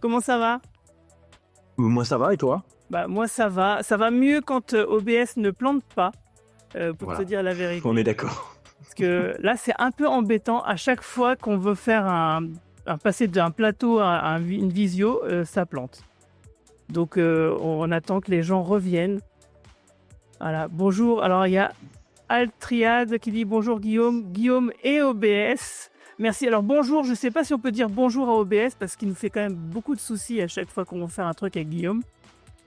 Comment ça va? Moi ça va et toi? Bah, moi ça va. Ça va mieux quand, OBS ne plante pas, pour te Voilà, dire la on est vérité. d'accord. Parce que là, c'est un peu embêtant. À chaque fois qu'on veut faire un passer d'un plateau à une visio, ça plante. Donc, on attend que les gens reviennent. Voilà. Bonjour, alors il y a Altriade qui dit: «Bonjour Guillaume, Guillaume et OBS». Merci. Alors bonjour, je ne sais pas si on peut dire bonjour à OBS parce qu'il nous fait quand même beaucoup de soucis à chaque fois qu'on va faire un truc avec Guillaume.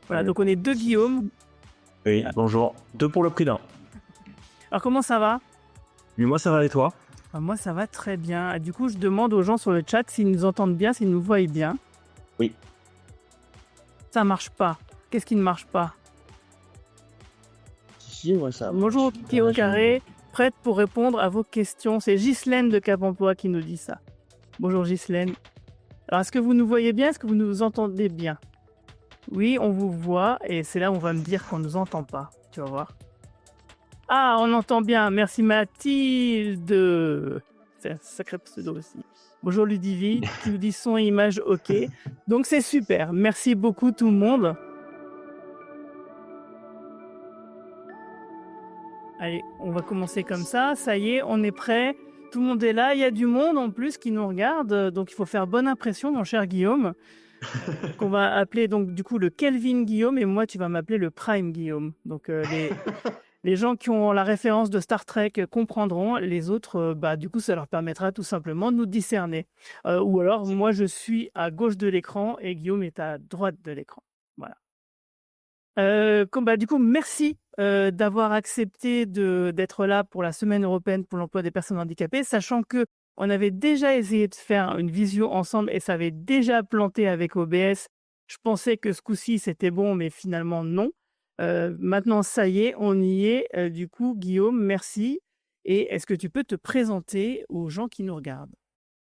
Voilà, donc on est 2 Guillaume. Oui, bonjour. 2 pour le prix d'un. Alors comment ça va? Mais moi ça va et toi? Ah, moi ça va très bien. Ah, du coup, je demande aux gens sur le chat s'ils nous entendent bien, s'ils nous voient bien. Oui. Ça marche pas. Qu'est-ce qui ne marche pas? Si, moi ça marche. Bonjour Pierrot Carré, prête pour répondre à vos questions. C'est Ghislaine de Cap Emploi qui nous dit ça. Bonjour Ghislaine. Alors est-ce que vous nous voyez bien? Est-ce que vous nous entendez bien? Oui, on vous voit et c'est là où on va me dire qu'on ne nous entend pas. Tu vas voir. Ah, on entend bien. Merci Mathilde. C'est un sacré pseudo aussi. Bonjour Ludivine qui nous dit son et image OK. Donc c'est super. Merci beaucoup tout le monde. Allez, on va commencer comme ça. Ça y est, on est prêt. Tout le monde est là. Il y a du monde en plus qui nous regarde. Donc il faut faire bonne impression, mon cher Guillaume. Qu'on va appeler donc du coup le Kelvin Guillaume et moi tu vas m'appeler le Prime Guillaume. Donc les gens qui ont la référence de Star Trek comprendront, les autres, bah, du coup, ça leur permettra tout simplement de nous discerner. Ou alors, moi, je suis à gauche de l'écran et Guillaume est à droite de l'écran. Voilà. Du coup, merci d'avoir accepté d'être là pour la Semaine européenne pour l'emploi des personnes handicapées, sachant que on avait déjà essayé de faire une visio ensemble et ça avait déjà planté avec OBS. Je pensais que ce coup-ci, c'était bon, mais finalement, non. Maintenant, ça y est, on y est. Du coup, Guillaume, merci. Et est-ce que tu peux te présenter aux gens qui nous regardent?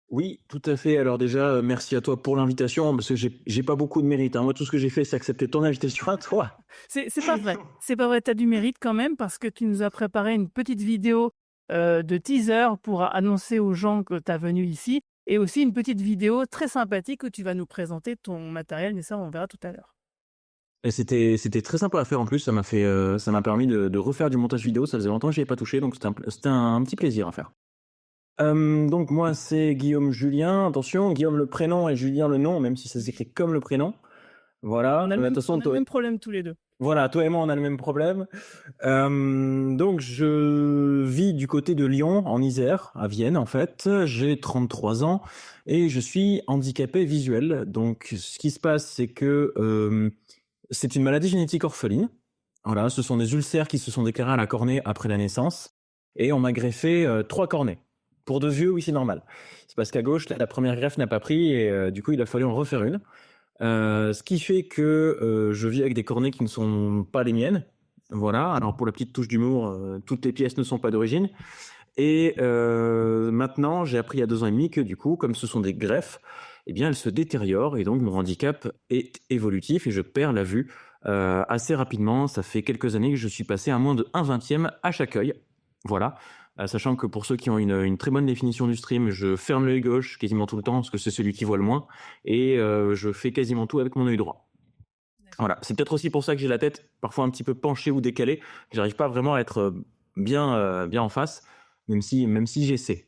Oui, tout à fait. Alors déjà, merci à toi pour l'invitation parce que j'ai pas beaucoup de mérite, hein. Moi tout ce que j'ai fait, c'est accepter ton invitation à toi. C'est pas vrai. C'est pas vrai, tu as du mérite quand même parce que tu nous as préparé une petite vidéo, de teaser pour annoncer aux gens que tu as venue ici et aussi une petite vidéo très sympathique où tu vas nous présenter ton matériel, mais ça, on verra tout à l'heure. Et c'était très sympa à faire en plus, ça m'a permis de refaire du montage vidéo, ça faisait longtemps que j'y avais pas touché, donc c'était un petit plaisir à faire. Donc moi c'est Guillaume Julien, attention, Guillaume le prénom et Julien le nom, même si ça s'écrit comme le prénom. Voilà, On a le même attention, on a le même problème tous les 2. voilà, toi et moi on a le même problème. Donc je vis du côté de Lyon, en Isère, à Vienne en fait. J'ai 33 ans et je suis handicapé visuel. Donc ce qui se passe, c'est que c'est une maladie génétique orpheline. Voilà, ce sont des ulcères qui se sont déclarés à la cornée après la naissance et on m'a greffé 3 cornées. Pour 2 yeux, oui, c'est normal. C'est parce qu'à gauche, la première greffe n'a pas pris et du coup, il a fallu en refaire une. Ce qui fait que je vis avec des cornées qui ne sont pas les miennes. Voilà, alors pour la petite touche d'humour, toutes les pièces ne sont pas d'origine. Et maintenant, j'ai appris il y a 2 ans et demi que du coup, comme ce sont des greffes, eh bien, elles se détériorent et donc mon handicap est évolutif et je perds la vue assez rapidement. Ça fait quelques années que je suis passé à moins de 1/20 à chaque œil. Voilà. Sachant que pour ceux qui ont une très bonne définition du stream, je ferme l'œil gauche quasiment tout le temps parce que c'est celui qui voit le moins et je fais quasiment tout avec mon œil droit. Voilà, c'est peut-être aussi pour ça que j'ai la tête parfois un petit peu penchée ou décalée. J'arrive pas vraiment à être bien en face, même si j'essaie.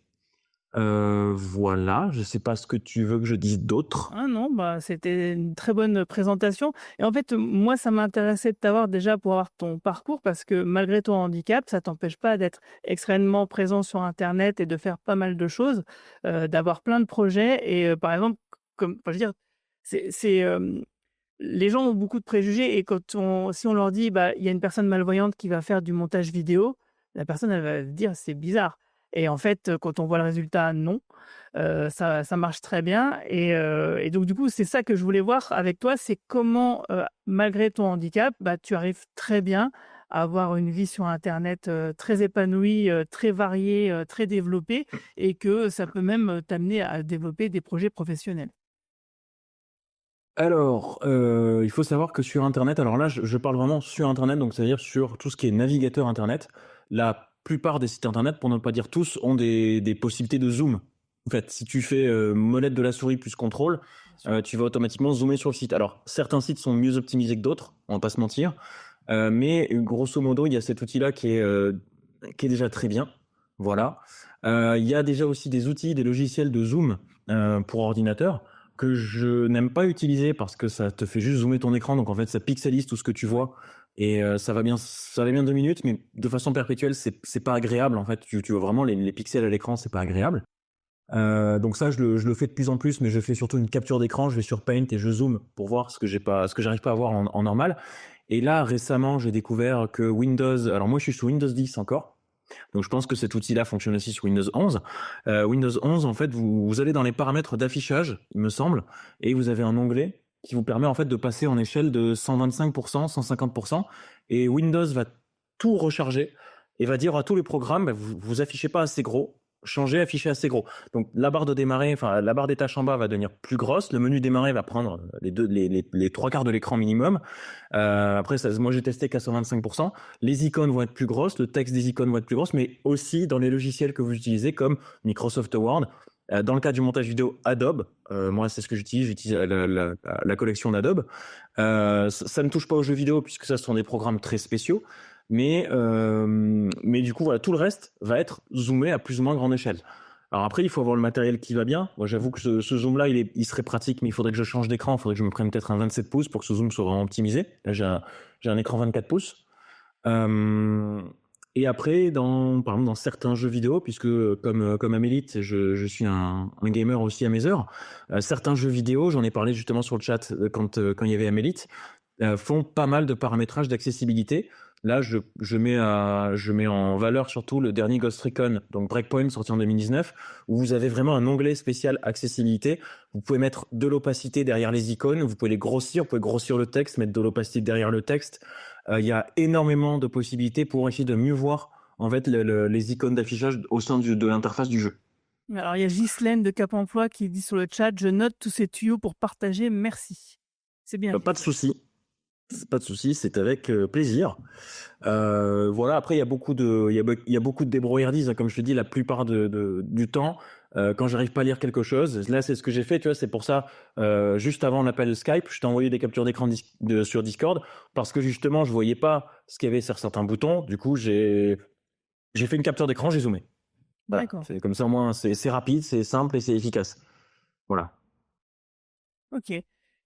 Voilà, je sais pas ce que tu veux que je dise d'autre. Ah non, bah, c'était une très bonne présentation et en fait, moi, ça m'intéressait de t'avoir déjà pour avoir ton parcours parce que malgré ton handicap, ça t'empêche pas d'être extrêmement présent sur internet et de faire pas mal de choses, d'avoir plein de projets et par exemple, comme enfin, je veux dire, c'est les gens ont beaucoup de préjugés et si on leur dit: «Bah, il y a une personne malvoyante qui va faire du montage vidéo», la personne, elle va se dire: «C'est bizarre» et en fait, quand on voit le résultat, non, ça marche très bien et donc du coup, c'est ça que je voulais voir avec toi, c'est comment, malgré ton handicap, bah, tu arrives très bien à avoir une vie sur internet, très épanouie, très variée, très développée et que ça peut même, t'amener à développer des projets professionnels. Alors, il faut savoir que sur internet, alors là, je parle vraiment sur internet, donc c'est-à-dire sur tout ce qui est navigateur internet. La plupart des sites internet, pour ne pas dire tous, ont des possibilités de zoom. En fait, si tu fais molette de la souris plus contrôle, tu vas automatiquement zoomer sur le site. Alors, certains sites sont mieux optimisés que d'autres, on va pas se mentir. Mais grosso modo, il y a cet outil-là qui est déjà très bien. Voilà. Il y a déjà aussi des outils, des logiciels de zoom pour ordinateur que je n'aime pas utiliser parce que ça te fait juste zoomer ton écran. Donc en fait, ça pixelise tout ce que tu vois et ça va bien 2 minutes, mais de façon perpétuelle, c'est pas agréable. En fait, tu vois vraiment les pixels à l'écran, c'est pas agréable. Donc ça, je le fais de plus en plus, mais je fais surtout une capture d'écran. Je vais sur Paint et je zoome pour voir ce que j'arrive pas à voir en normal. Et là, récemment, j'ai découvert que Windows. Alors moi, je suis sous Windows 10 encore. Donc je pense que cet outil-là fonctionne aussi sur Windows 11. Windows 11, en fait, vous allez dans les paramètres d'affichage, il me semble, et vous avez un onglet qui vous permet en fait de passer en échelle de 125%, 150%, et Windows va tout recharger et va dire à tous les programmes, bah, vous affichez pas assez gros, changez, affichez assez gros. Donc la barre de démarrer, enfin la barre des tâches en bas va devenir plus grosse, le menu démarrer va prendre les trois quarts de l'écran minimum. Après, moi j'ai testé qu'à 125%. Les icônes vont être plus grosses, le texte des icônes va être plus grosse, mais aussi dans les logiciels que vous utilisez comme Microsoft Word. Dans le cas du montage vidéo, Adobe, moi c'est ce que j'utilise la collection d'Adobe. Ça ne touche pas aux jeux vidéo puisque ça ce sont des programmes très spéciaux, mais du coup voilà, tout le reste va être zoomé à plus ou moins grande échelle. Alors après, il faut avoir le matériel qui va bien. Moi, j'avoue que ce zoom-là, il serait pratique, mais il faudrait que je change d'écran. Il faudrait que je me prenne peut-être un 27 pouces pour que ce zoom soit vraiment optimisé. Là, j'ai un écran 24 pouces. Et après, par exemple, dans certains jeux vidéo, puisque comme Amélite, je suis un gamer aussi à mes heures, certains jeux vidéo, j'en ai parlé justement sur le chat quand il y avait Amélite, font pas mal de paramétrage d'accessibilité. Là, je mets en valeur surtout le dernier Ghost Recon, donc Breakpoint, sorti en 2019, où vous avez vraiment un onglet spécial accessibilité. Vous pouvez mettre de l'opacité derrière les icônes, vous pouvez les grossir, vous pouvez grossir le texte, mettre de l'opacité derrière le texte. Il y a énormément de possibilités pour essayer de mieux voir en fait les icônes d'affichage au sein de l'interface du jeu. Alors, il y a Ghislaine de Cap Emploi qui dit sur le chat: je note tous ces tuyaux pour partager, merci. C'est bien. Pas de souci. Pas de souci, c'est avec plaisir. Voilà. Après, il y a beaucoup de débrouillardise, hein, comme je te dis, la plupart du temps. Quand j'arrive pas à lire quelque chose, là, c'est ce que j'ai fait. Tu vois, c'est pour ça. Juste avant l'appel Skype, je t'ai envoyé des captures d'écran sur Discord parce que justement, je voyais pas ce qu'il y avait sur certains boutons. Du coup, j'ai fait une capture d'écran, j'ai zoomé. Voilà. D'accord. C'est comme ça, au moins, c'est rapide, c'est simple et c'est efficace. Voilà. Ok.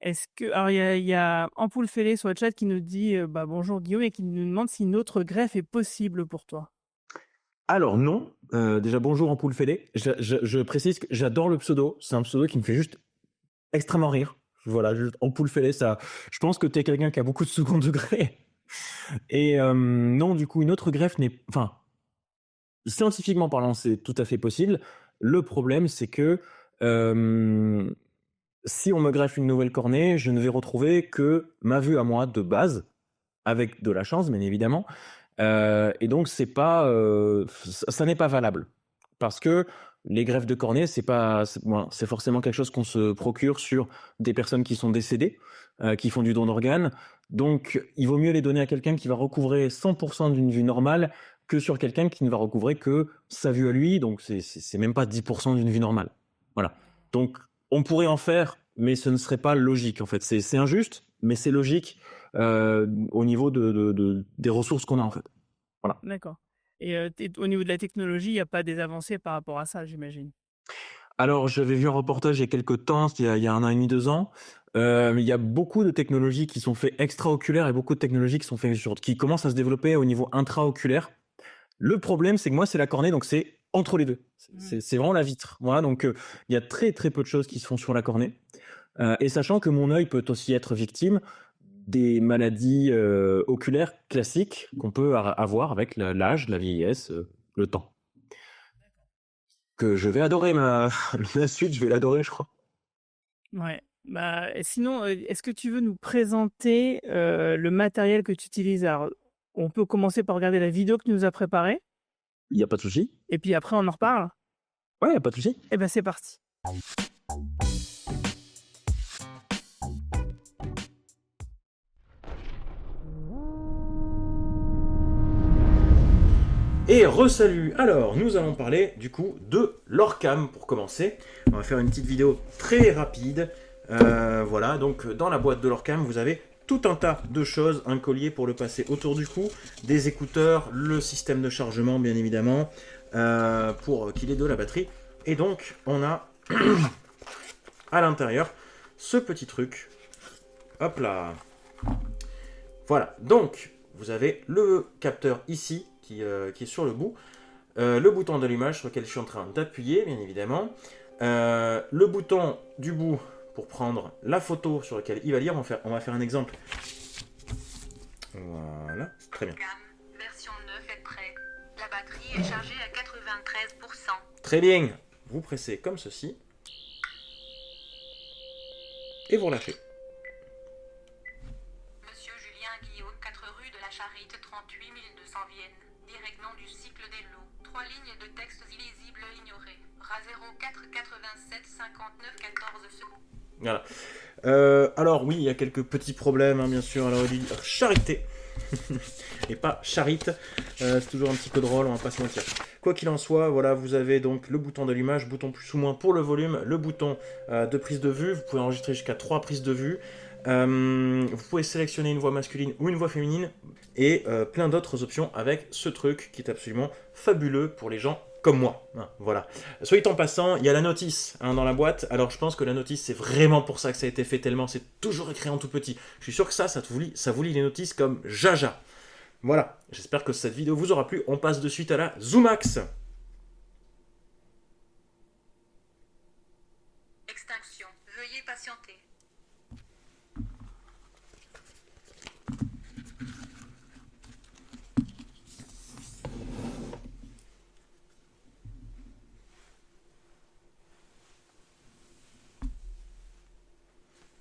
Est-ce que, alors il y a Ampoule Fêlée sur le chat qui nous dit bonjour Guillaume et qui nous demande si une autre greffe est possible pour toi. Alors non, déjà bonjour Ampoule Fêlée. Je précise que j'adore le pseudo. C'est un pseudo qui me fait juste extrêmement rire. Voilà, juste Ampoule Fêlée, ça. Je pense que t'es quelqu'un qui a beaucoup de second degré. Et non, du coup, une autre greffe enfin, scientifiquement parlant, c'est tout à fait possible. Le problème, c'est que si on me greffe une nouvelle cornée, je ne vais retrouver que ma vue à moi de base, avec de la chance, bien évidemment. Et donc, ça n'est pas valable. Parce que les greffes de cornée, c'est forcément quelque chose qu'on se procure sur des personnes qui sont décédées, qui font du don d'organes. Donc, il vaut mieux les donner à quelqu'un qui va recouvrer 100% d'une vue normale que sur quelqu'un qui ne va recouvrer que sa vue à lui. Donc, c'est même pas 10% d'une vue normale. Voilà. Donc, on pourrait en faire, mais ce ne serait pas logique, en fait. C'est injuste, mais c'est logique au niveau des ressources qu'on a, en fait. Voilà. D'accord. Et au niveau de la technologie, il n'y a pas des avancées par rapport à ça, j'imagine. Alors, j'avais vu un reportage il y a quelques temps, il y a 1 an et demi, 2 ans. Il y a beaucoup de technologies qui sont faites extraoculaires et beaucoup de technologies qui commencent à se développer au niveau intraoculaire. Le problème, c'est que moi, c'est la cornée, donc c'est entre les deux. C'est vraiment la vitre. Voilà, donc il y a très très peu de choses qui se font sur la cornée. Et sachant que mon œil peut aussi être victime des maladies oculaires classiques qu'on peut avoir avec l'âge, la vieillesse, le temps. Que je vais adorer la suite, je vais l'adorer, je crois. Ouais. Sinon, est-ce que tu veux nous présenter le matériel que tu utilises? Alors, on peut commencer par regarder la vidéo que tu nous as préparée. Il n'y a pas de souci. Et puis après, on en reparle. Ouais, il n'y a pas de souci. Eh ben, c'est parti. Et re-salut. Alors, nous allons parler du coup de l'Orcam pour commencer. On va faire une petite vidéo très rapide. Voilà, donc dans la boîte de l'Orcam, vous avez tout un tas de choses, un collier pour le passer autour du cou, des écouteurs, le système de chargement bien évidemment, pour qu'il ait de la batterie. Et donc, on a à l'intérieur ce petit truc. Hop là. Voilà, donc vous avez le capteur ici qui est sur le bout, le bouton d'allumage sur lequel je suis en train d'appuyer, bien évidemment, le bouton du bout pour prendre la photo sur lequel il va lire. On va faire un exemple. Voilà, c'est très bien. Version 9 est prêt. La batterie est chargée à 93%. Très bien. Vous pressez comme ceci. Et vous relâchez. Monsieur Julien Guillaume, 4 rue de la Charite, 38 200 Vienne. Direct nom du cycle des lots. 3 lignes de texte illisibles ignorées. RA 04 87 59 14 secondes. Voilà. Alors oui, il y a quelques petits problèmes, hein, bien sûr. Alors, charité. Et pas charite. C'est toujours un petit peu drôle, on va pas se mentir. Quoi qu'il en soit, voilà, vous avez donc le bouton d'allumage, bouton plus ou moins pour le volume, le bouton de prise de vue. Vous pouvez enregistrer jusqu'à 3 prises de vue. Vous pouvez sélectionner une voix masculine ou une voix féminine et plein d'autres options avec ce truc qui est absolument fabuleux pour les gens comme moi. Hein, voilà. Soit en passant, il y a la notice dans la boîte. Alors je pense que la notice, c'est vraiment pour ça que ça a été fait, tellement c'est toujours écrit en tout petit. Je suis sûr que ça vous lit les notices comme jaja. Voilà, j'espère que cette vidéo vous aura plu. On passe de suite à la Zoomax. Extinction. Veuillez patienter.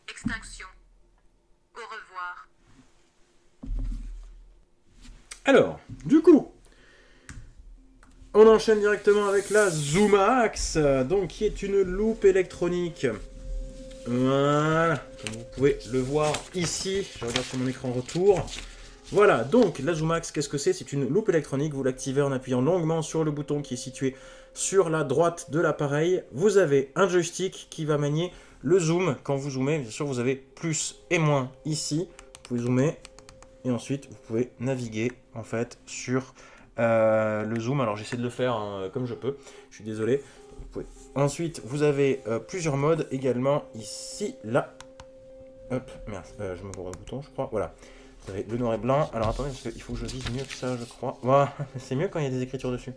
Extinction. Au revoir. Alors, du coup, on enchaîne directement avec la Zoomax, donc qui est une loupe électronique. Voilà, comme vous pouvez le voir ici, je regarde sur mon écran retour. Voilà, donc la Zoomax, qu'est-ce que c'est? C'est une loupe électronique, vous l'activez en appuyant longuement sur le bouton qui est situé sur la droite de l'appareil. Vous avez un joystick qui va manier le zoom. Quand vous zoomez, bien sûr, vous avez plus et moins ici. Vous pouvez zoomer et ensuite vous pouvez naviguer en fait sur le zoom. Alors j'essaie de le faire comme je peux, je suis désolé. Ensuite, vous avez plusieurs modes également ici, là. Hop, merde, je me vois le bouton, je crois. Voilà. Vous avez le noir et blanc. Alors attendez, parce qu'il faut que je vise mieux que ça, je crois. Voilà, c'est mieux quand il y a des écritures dessus.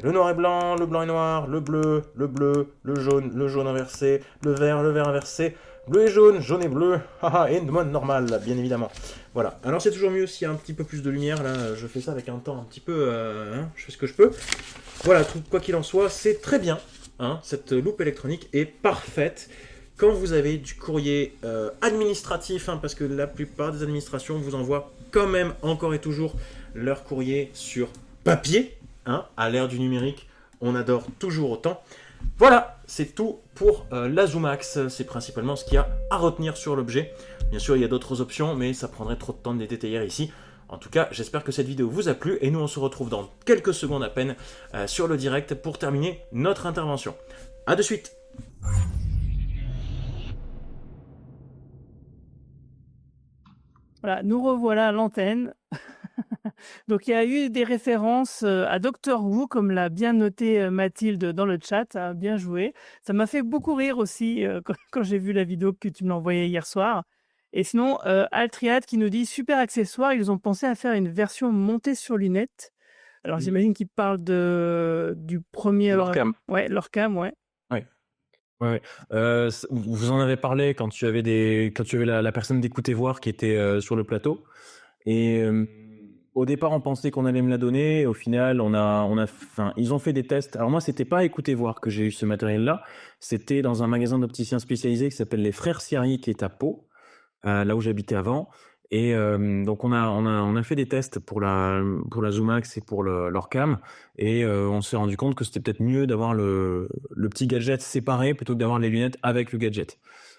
Le noir et blanc et noir, le bleu, le jaune inversé, le vert inversé, bleu et jaune et bleu, et une mode normale, bien évidemment. Voilà. Alors c'est toujours mieux s'il y a un petit peu plus de lumière. Là, je fais ça avec un temps un petit peu, je fais ce que je peux. Voilà, quoi qu'il en soit, c'est très bien. Hein, cette loupe électronique est parfaite quand vous avez du courrier administratif, hein, parce que la plupart des administrations vous envoient quand même encore et toujours leur courrier sur papier. Hein, à l'ère du numérique, on adore toujours autant. Voilà, c'est tout pour la Zoomax. C'est principalement ce qu'il y a à retenir sur l'objet. Bien sûr, il y a d'autres options, mais ça prendrait trop de temps de les détailler ici. En tout cas, j'espère que cette vidéo vous a plu et nous on se retrouve dans quelques secondes à peine sur le direct pour terminer notre intervention. A de suite. Voilà, nous revoilà à l'antenne. Donc il y a eu des références à Doctor Who, comme l'a bien noté Mathilde dans le chat, hein, bien joué. Ça m'a fait beaucoup rire aussi quand j'ai vu la vidéo que tu me l'as envoyée hier soir. Et sinon, Altriad qui nous dit super accessoire, ils ont pensé à faire une version montée sur lunettes. Alors j'imagine qu'il parle du premier. L'Orcam. Ouais, l'Orcam, ouais. Ouais. Vous en avez parlé quand tu avais la personne d'écouter voir qui était sur le plateau. Et au départ, on pensait qu'on allait me la donner. Au final, ils ont fait des tests. Alors moi, c'était pas à écouter voir que j'ai eu ce matériel-là. C'était dans un magasin d'opticiens spécialisé qui s'appelle les Frères Sierry, qui est à Pau, là où j'habitais avant. Et donc on a fait des tests pour la Zoomax et pour l'Orcam, et on s'est rendu compte que c'était peut-être mieux d'avoir le petit gadget séparé plutôt que d'avoir les lunettes avec le gadget.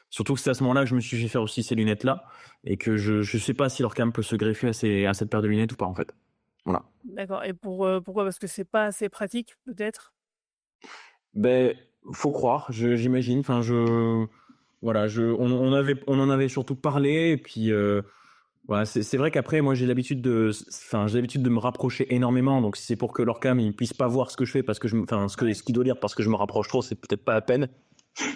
Surtout que c'est à ce moment-là que je me suis fait faire aussi ces lunettes-là, et que je sais pas si l'Orcam peut se greffer à cette paire de lunettes ou pas en fait. Voilà. D'accord. Et pourquoi? Parce que c'est pas assez pratique, peut-être? Ben, faut croire, j'imagine. Enfin, voilà, on en avait surtout parlé, et puis voilà, c'est vrai qu'après, moi, j'ai l'habitude de me rapprocher énormément. Donc, si c'est pour que l'orcam il puisse pas voir ce que je fais parce que Ouais. ce qu'il doit lire parce que je me rapproche trop, c'est peut-être pas la peine.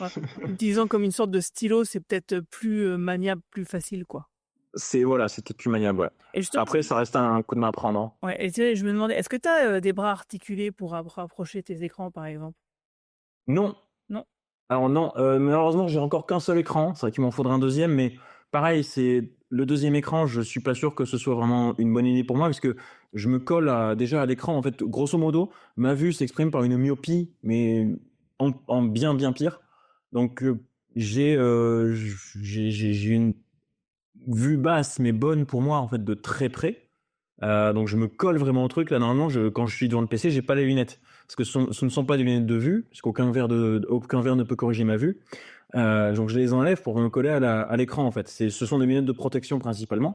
Ouais. En utilisant comme une sorte de stylo, c'est peut-être plus, maniable, plus facile, quoi. C'est peut-être plus maniable, ouais. Et justement, Après, ça reste un coup de main à prendre, hein. ouais, et tu sais, je me demandais, est-ce que tu as, des bras articulés pour rapprocher tes écrans, par exemple? Non. Non? Alors non, malheureusement, j'ai encore qu'un seul écran. C'est vrai qu'il m'en faudrait un deuxième, mais pareil, c'est le deuxième écran, je suis pas sûr que ce soit vraiment une bonne idée pour moi, parce que je me colle déjà à l'écran. En fait, grosso modo, ma vue s'exprime par une myopie, mais en bien, bien pire. Donc, j'ai une vue basse, mais bonne pour moi, en fait, de très près. Donc je me colle vraiment au truc. Là, normalement, quand je suis devant le PC, j'ai pas les lunettes. Parce que ce ne sont pas des lunettes de vue, parce aucun verre ne peut corriger ma vue. Donc je les enlève pour me coller à l'écran, en fait. Ce sont des lunettes de protection principalement.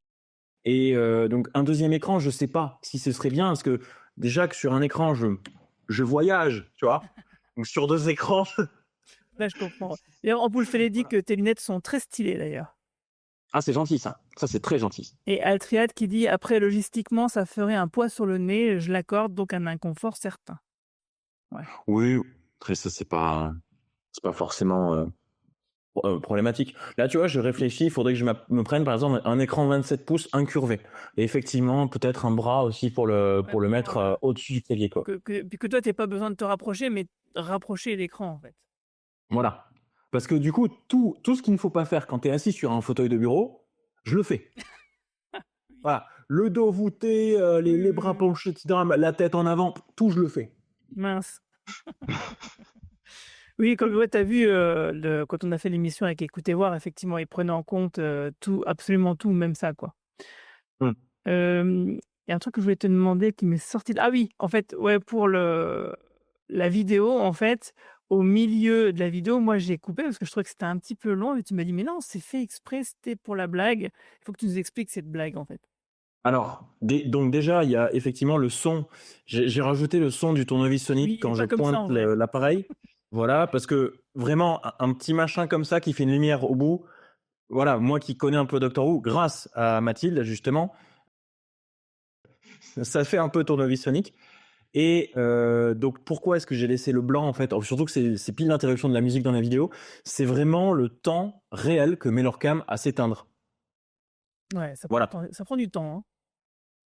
Et donc un deuxième écran, je sais pas si ce serait bien, parce que déjà que sur un écran, je voyage, tu vois. Donc sur deux écrans. Là, je comprends. D'ailleurs, Ampoule Fellé dit Voilà. que tes lunettes sont très stylées, d'ailleurs. Ah, c'est gentil ça. Ça, c'est très gentil. Et Altriad qui dit: «Après, logistiquement, ça ferait un poids sur le nez, je l'accorde, donc un inconfort certain». Ouais. Oui, après ça, c'est pas forcément problématique. Là, tu vois, je réfléchis, il faudrait que je me prenne par exemple un écran 27 pouces incurvé. Et effectivement, peut-être un bras aussi Ouais, pour le pour, mettre au-dessus du clavier, quoi. puis que toi, tu pas besoin de te rapprocher, mais rapprocher l'écran, en fait. Voilà. Parce que du coup, tout ce qu'il ne faut pas faire quand tu es assis sur un fauteuil de bureau, je le fais. Oui. Voilà. Le dos voûté, Oui, les oui, bras oui. penchés, etc., la tête en avant, tout, je le fais. Mince. Oui, comme ouais, tu as vu, quand on a fait l'émission avec Écoutez voir, effectivement, ils prenaient en compte, tout, absolument tout, même ça, quoi. Mmh. Il y a un truc que je voulais te demander qui m'est sorti de ah oui, en fait, ouais, pour la vidéo, en fait, au milieu de la vidéo, moi, j'ai coupé parce que je trouvais que c'était un petit peu long et tu m'as dit: «Mais non, c'est fait exprès, c'était pour la blague». Il faut que tu nous expliques cette blague, en fait. Alors, donc déjà, il y a effectivement le son. J'ai rajouté le son du tournevis Oui, sonique il est quand je pas comme ça, pointe en vrai. l'appareil. Voilà, parce que vraiment, un petit machin comme ça qui fait une lumière au bout, voilà, moi qui connais un peu Doctor Who, grâce à Mathilde, justement, ça fait un peu tournevis sonique. Et donc, pourquoi est-ce que j'ai laissé le blanc, en fait? Surtout que c'est pile l'interruption de la musique dans la vidéo. C'est vraiment le temps réel que met l'orcam à s'éteindre. Ouais, Voilà. ça prend du temps, hein.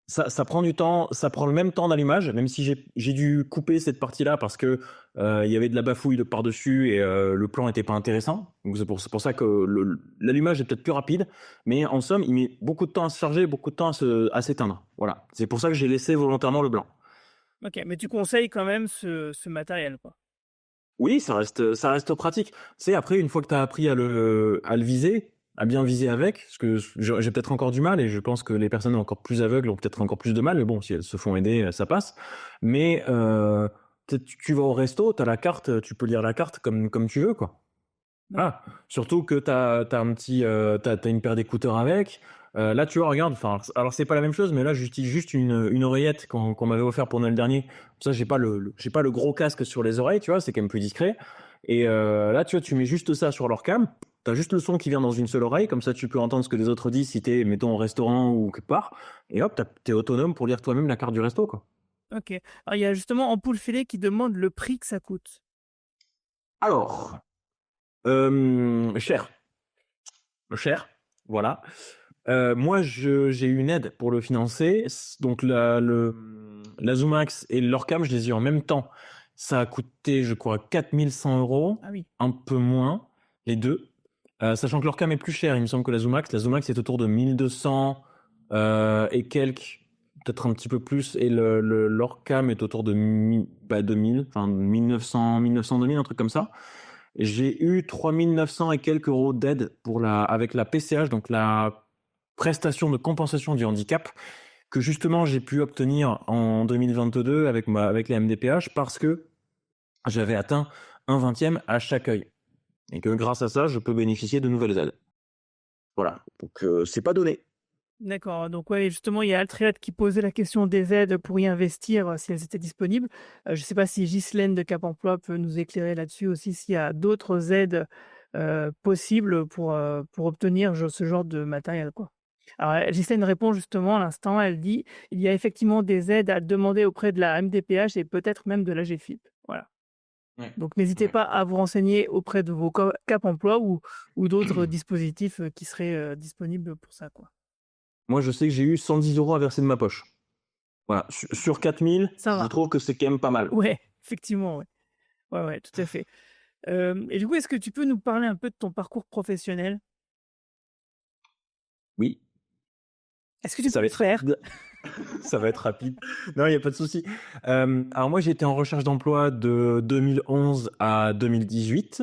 Ça prend du temps, ça prend le même temps d'allumage, même si j'ai dû couper cette partie-là parce que il y avait de la bafouille de par-dessus et le plan était pas intéressant. Donc c'est pour ça que l'allumage est peut-être plus rapide, mais en somme, il met beaucoup de temps à se charger, beaucoup de temps à s'éteindre. Voilà. C'est pour ça que j'ai laissé volontairement le blanc. OK, mais tu conseilles quand même ce matériel, quoi? Oui, ça reste pratique. Tu sais, après, une fois que tu as appris à le viser, à bien viser avec, parce que j'ai peut-être encore du mal et je pense que les personnes encore plus aveugles ont peut-être encore plus de mal, mais bon, si elles se font aider, ça passe. Mais tu vas au resto, tu as la carte, tu peux lire la carte comme tu veux, quoi. Ah, surtout que t'as une paire d'écouteurs avec. Là, tu vois, regarde, enfin, alors c'est pas la même chose, mais là, j'utilise juste une oreillette qu'on m'avait offert pour Noël dernier. Comme ça, j'ai pas le gros casque sur les oreilles, tu vois, c'est quand même plus discret. Et là, tu vois, tu mets juste ça sur leur cam. T'as juste le son qui vient dans une seule oreille, comme ça, tu peux entendre ce que les autres disent si t'es, mettons, au restaurant ou quelque part. Et hop, t'es autonome pour lire toi-même la carte du resto, quoi. OK. Alors il y a justement Ampoule Fellé qui demande le prix que ça coûte. Alors, cher, cher, voilà. Moi, j'ai eu une aide pour le financer. Donc, la Zoomax et l'Orcam, je les ai eu en même temps. Ça a coûté, je crois, 4 100 €, Ah oui. un peu moins, les deux. Sachant que l'Orcam est plus cher, il me semble, que la Zoomax. La Zoomax est autour de 1200 et quelques, peut-être un petit peu plus. Et l'Orcam est autour de 2000, enfin 1900, 2000, un truc comme ça. J'ai eu 3900 et quelques euros d'aide avec la PCH, donc la prestation de compensation du handicap, que justement j'ai pu obtenir en 2022 avec les MDPH parce que j'avais atteint un vingtième à chaque œil. Et que grâce à ça, je peux bénéficier de nouvelles aides. Voilà. Donc c'est pas donné. D'accord, donc ouais, justement, il y a Altriad qui posait la question des aides pour y investir, si elles étaient disponibles. Je ne sais pas si Ghislaine de Cap Emploi peut nous éclairer là-dessus aussi, s'il y a d'autres aides, possibles pour obtenir ce genre de matériel, quoi? Alors, Ghislaine répond justement à l'instant, elle dit: «Il y a effectivement des aides à demander auprès de la MDPH et peut-être même de l'AGEFIP». Voilà. Ouais. Donc n'hésitez Ouais. pas à vous renseigner auprès de vos Cap Emploi ou d'autres dispositifs, qui seraient, disponibles pour ça, quoi. Moi, je sais que j'ai eu 110 € à verser de ma poche. Voilà, sur 4000, Ça je va. trouve que c'est quand même pas mal. Ouais, effectivement, ouais. Ouais, ouais, tout à fait. Et du coup, est-ce que tu peux nous parler un peu de ton parcours professionnel? Oui, Est-ce que tu ça peux va le être faire? rapide. Ça va être rapide. Non, il y a pas de souci. Alors moi, j'étais en recherche d'emploi de 2011 à 2018.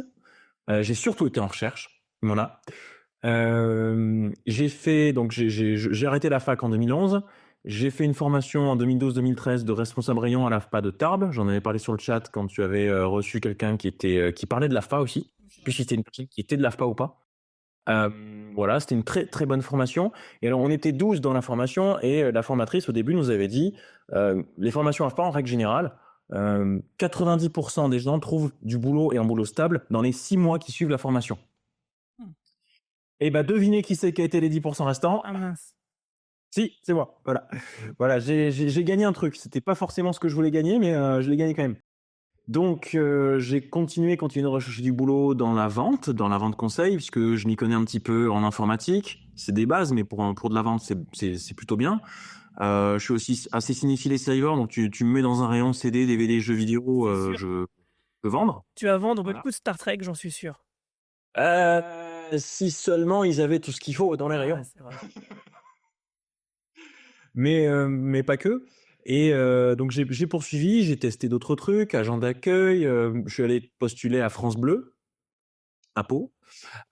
J'ai surtout été en recherche, voilà. J'ai fait donc j'ai arrêté la fac en 2011. J'ai fait une formation en 2012-2013 de responsable rayon à l'AFPA de Tarbes. J'en avais parlé sur le chat quand tu avais, reçu quelqu'un qui parlait de l'AFPA aussi. Je sais plus si c'était une personne qui était de l'AFPA ou pas. Voilà, c'était une très, très bonne formation et alors on était 12 dans la formation et la formatrice au début nous avait dit, les formations AFPA en règle générale, 90 des gens trouvent du boulot et un boulot stable dans les 6 mois qui suivent la formation. Mmh. Et bah, devinez qui c'est qui a été les 10 restants? Ah mince. Si, c'est moi, voilà. Voilà, j'ai gagné un truc. C'était pas forcément ce que je voulais gagner, mais je l'ai gagné quand même. Donc j'ai continué de rechercher du boulot dans la vente conseil, puisque je m'y connais un petit peu en informatique. C'est des bases, mais pour de la vente, c'est plutôt bien. Je suis aussi assez cinéphile et saver, donc tu me mets dans un rayon CD, DVD, jeux vidéo, C'est sûr. je peux vendre. Tu vas vendre Voilà. beaucoup de Star Trek, j'en suis sûr. Si seulement ils avaient tout ce qu'il faut dans les rayons. Ah, c'est vrai. Mais pas que. Et donc j'ai poursuivi, j'ai testé d'autres trucs, agent d'accueil, je suis allé postuler à France Bleu, à Pau.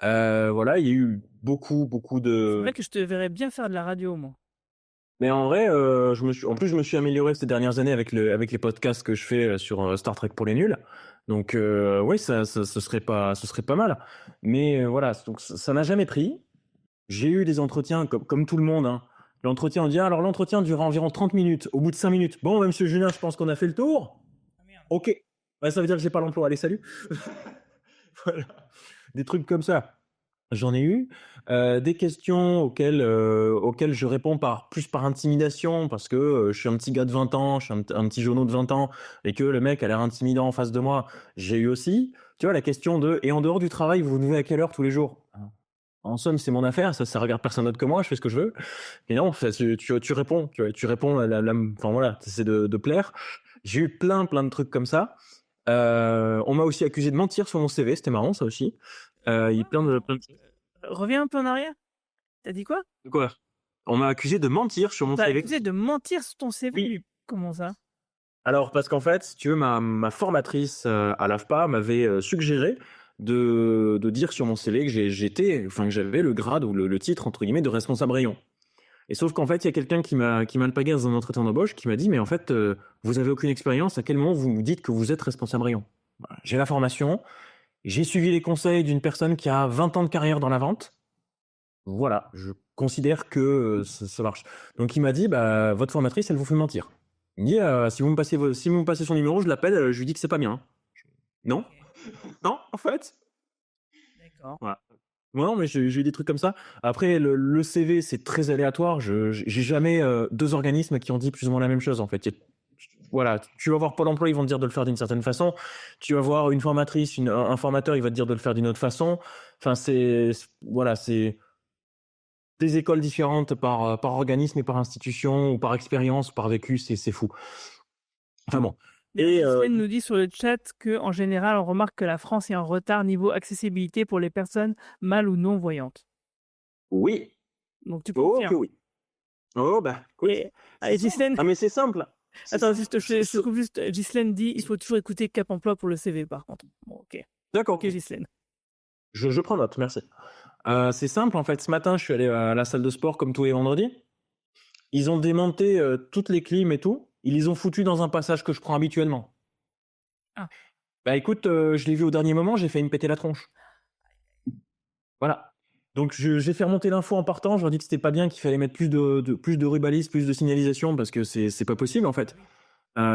Voilà, il y a eu beaucoup C'est de vrai que je te verrais bien faire de la radio, moi. mais en vrai, je me suis amélioré ces dernières années avec les podcasts que je fais, sur, Star Trek pour les nuls. Donc ouais, ce serait pas mal. Mais voilà, donc ça n'a jamais pris. J'ai eu des entretiens comme tout le monde, hein. L'entretien, on dit: «Ah, alors l'entretien dure environ 30 minutes». Au bout de 5 minutes: «Bon, bah, monsieur Julien, je pense qu'on a fait le tour». Ah merde. OK. Bah, ça veut dire que j'ai pas l'emploi. Allez, salut. Voilà. Des trucs comme ça. J'en ai eu. Des questions auxquelles je réponds plus par intimidation parce que, je suis un petit gars de 20 ans, je suis un petit jauneau de 20 ans et que le mec a l'air intimidant en face de moi. J'ai eu aussi, tu vois, la question de: «Et en dehors du travail, vous vous levez à quelle heure tous les jours?» En somme, c'est mon affaire, ça regarde personne d'autre que moi, je fais ce que je veux. Et non, ça, tu réponds, tu réponds enfin voilà, tu essaies de plaire. J'ai eu plein de trucs comme ça. On m'a aussi accusé de mentir sur mon CV, c'était marrant ça aussi. Il y a plein de Reviens un peu en arrière. T'as dit quoi? de quoi? On m'a accusé de mentir sur mon Tu CV. accusé de mentir sur ton CV? Oui. Comment ça? Alors parce qu'en fait, si tu veux, ma formatrice, à l'AFPA m'avait, suggéré de dire sur mon CV que que j'avais le grade ou le titre entre guillemets de responsable rayon. Et sauf qu'en fait, il y a quelqu'un qui m'a alpagué dans un entretien d'embauche qui m'a dit: «Mais en fait, vous avez aucune expérience, à quel moment vous nous dites que vous êtes responsable rayon?» Voilà, j'ai la formation, j'ai suivi les conseils d'une personne qui a 20 ans de carrière dans la vente. Voilà, je considère que, ça marche. Donc il m'a dit: «Bah, votre formatrice, elle vous fait mentir». Il me dit: si vous me passez son numéro, je l'appelle, je lui dis que c'est pas bien». Non, OK. non, en fait. D'accord. Voilà. Non, mais j'ai eu des trucs comme ça. Après, le CV, c'est très aléatoire. J'ai jamais 2 organismes qui ont dit plus ou moins la même chose, en fait. Voilà, tu vas voir Pôle emploi, ils vont te dire de le faire d'une certaine façon. Tu vas voir une formatrice, un formateur, il va te dire de le faire d'une autre façon. Enfin, voilà, c'est des écoles différentes par organisme et par institution, ou par expérience, ou par vécu, c'est fou. Enfin bon. Et Ghislaine nous dit sur le chat qu'en général, on remarque que la France est en retard niveau accessibilité pour les personnes mal ou non-voyantes. oui, Donc tu oh que confirmes? oui. Oh bah, écoute, Et c'est allez, simple. Ghislaine, Ah mais c'est simple. C'est attends, simple. juste, je trouve juste, Ghislaine dit: «Il faut toujours écouter Cap Emploi pour le CV», par contre. Bon, OK. D'accord. OK, Ghislaine. Je prends note, merci. C'est simple, en fait. Ce matin, je suis allé à la salle de sport comme tous les vendredis. Ils ont démonté toutes les clims et tout. Ils les ont foutues dans un passage que je prends habituellement. Ah. Bah écoute, je l'ai vu au dernier moment, j'ai failli me péter la tronche. Voilà. Donc j'ai fait remonter l'info en partant, je leur ai dit que c'était pas bien, qu'il fallait mettre plus de rubalistes, plus de signalisation parce que c'est pas possible en fait.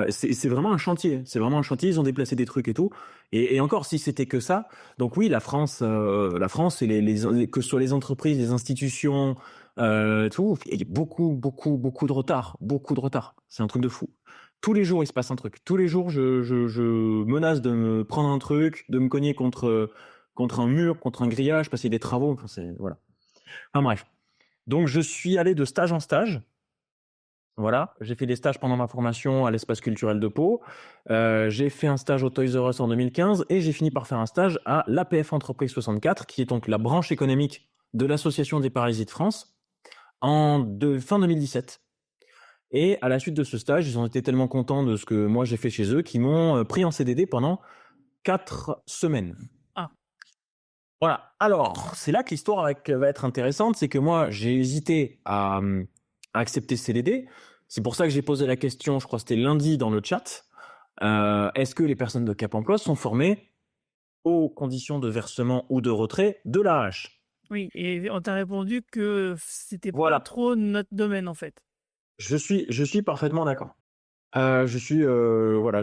C'est vraiment un chantier, ils ont déplacé des trucs et tout. Et encore si c'était que ça, donc oui, la France et que ce soit les entreprises, les institutions, tout, il y a beaucoup de retard, beaucoup de retard. C'est un truc de fou. Tous les jours, il se passe un truc. Tous les jours, je menace de me prendre un truc, de me cogner contre un mur, contre un grillage, passer des travaux. Enfin, voilà. Enfin bref. Donc je suis allé de stage en stage. Voilà, j'ai fait des stages pendant ma formation à l'espace culturel de Pau. J'ai fait un stage au Toys R Us en 2015 et j'ai fini par faire un stage à l'APF Entreprise 64, qui est donc la branche économique de l'Association des Paralysies de France, fin 2017. Et à la suite de ce stage, ils ont été tellement contents de ce que moi j'ai fait chez eux qu'ils m'ont pris en CDD pendant 4 semaines. Ah. Voilà. Alors, c'est là que l'histoire va être intéressante, c'est que moi, j'ai hésité à accepter ce CDD. C'est pour ça que j'ai posé la question, je crois que c'était lundi dans le chat. Est-ce que les personnes de Cap Emploi sont formées aux conditions de versement ou de retrait de l'AH? Oui, et on t'a répondu que c'était Voilà. pas trop notre domaine en fait. Je suis parfaitement d'accord. Voilà,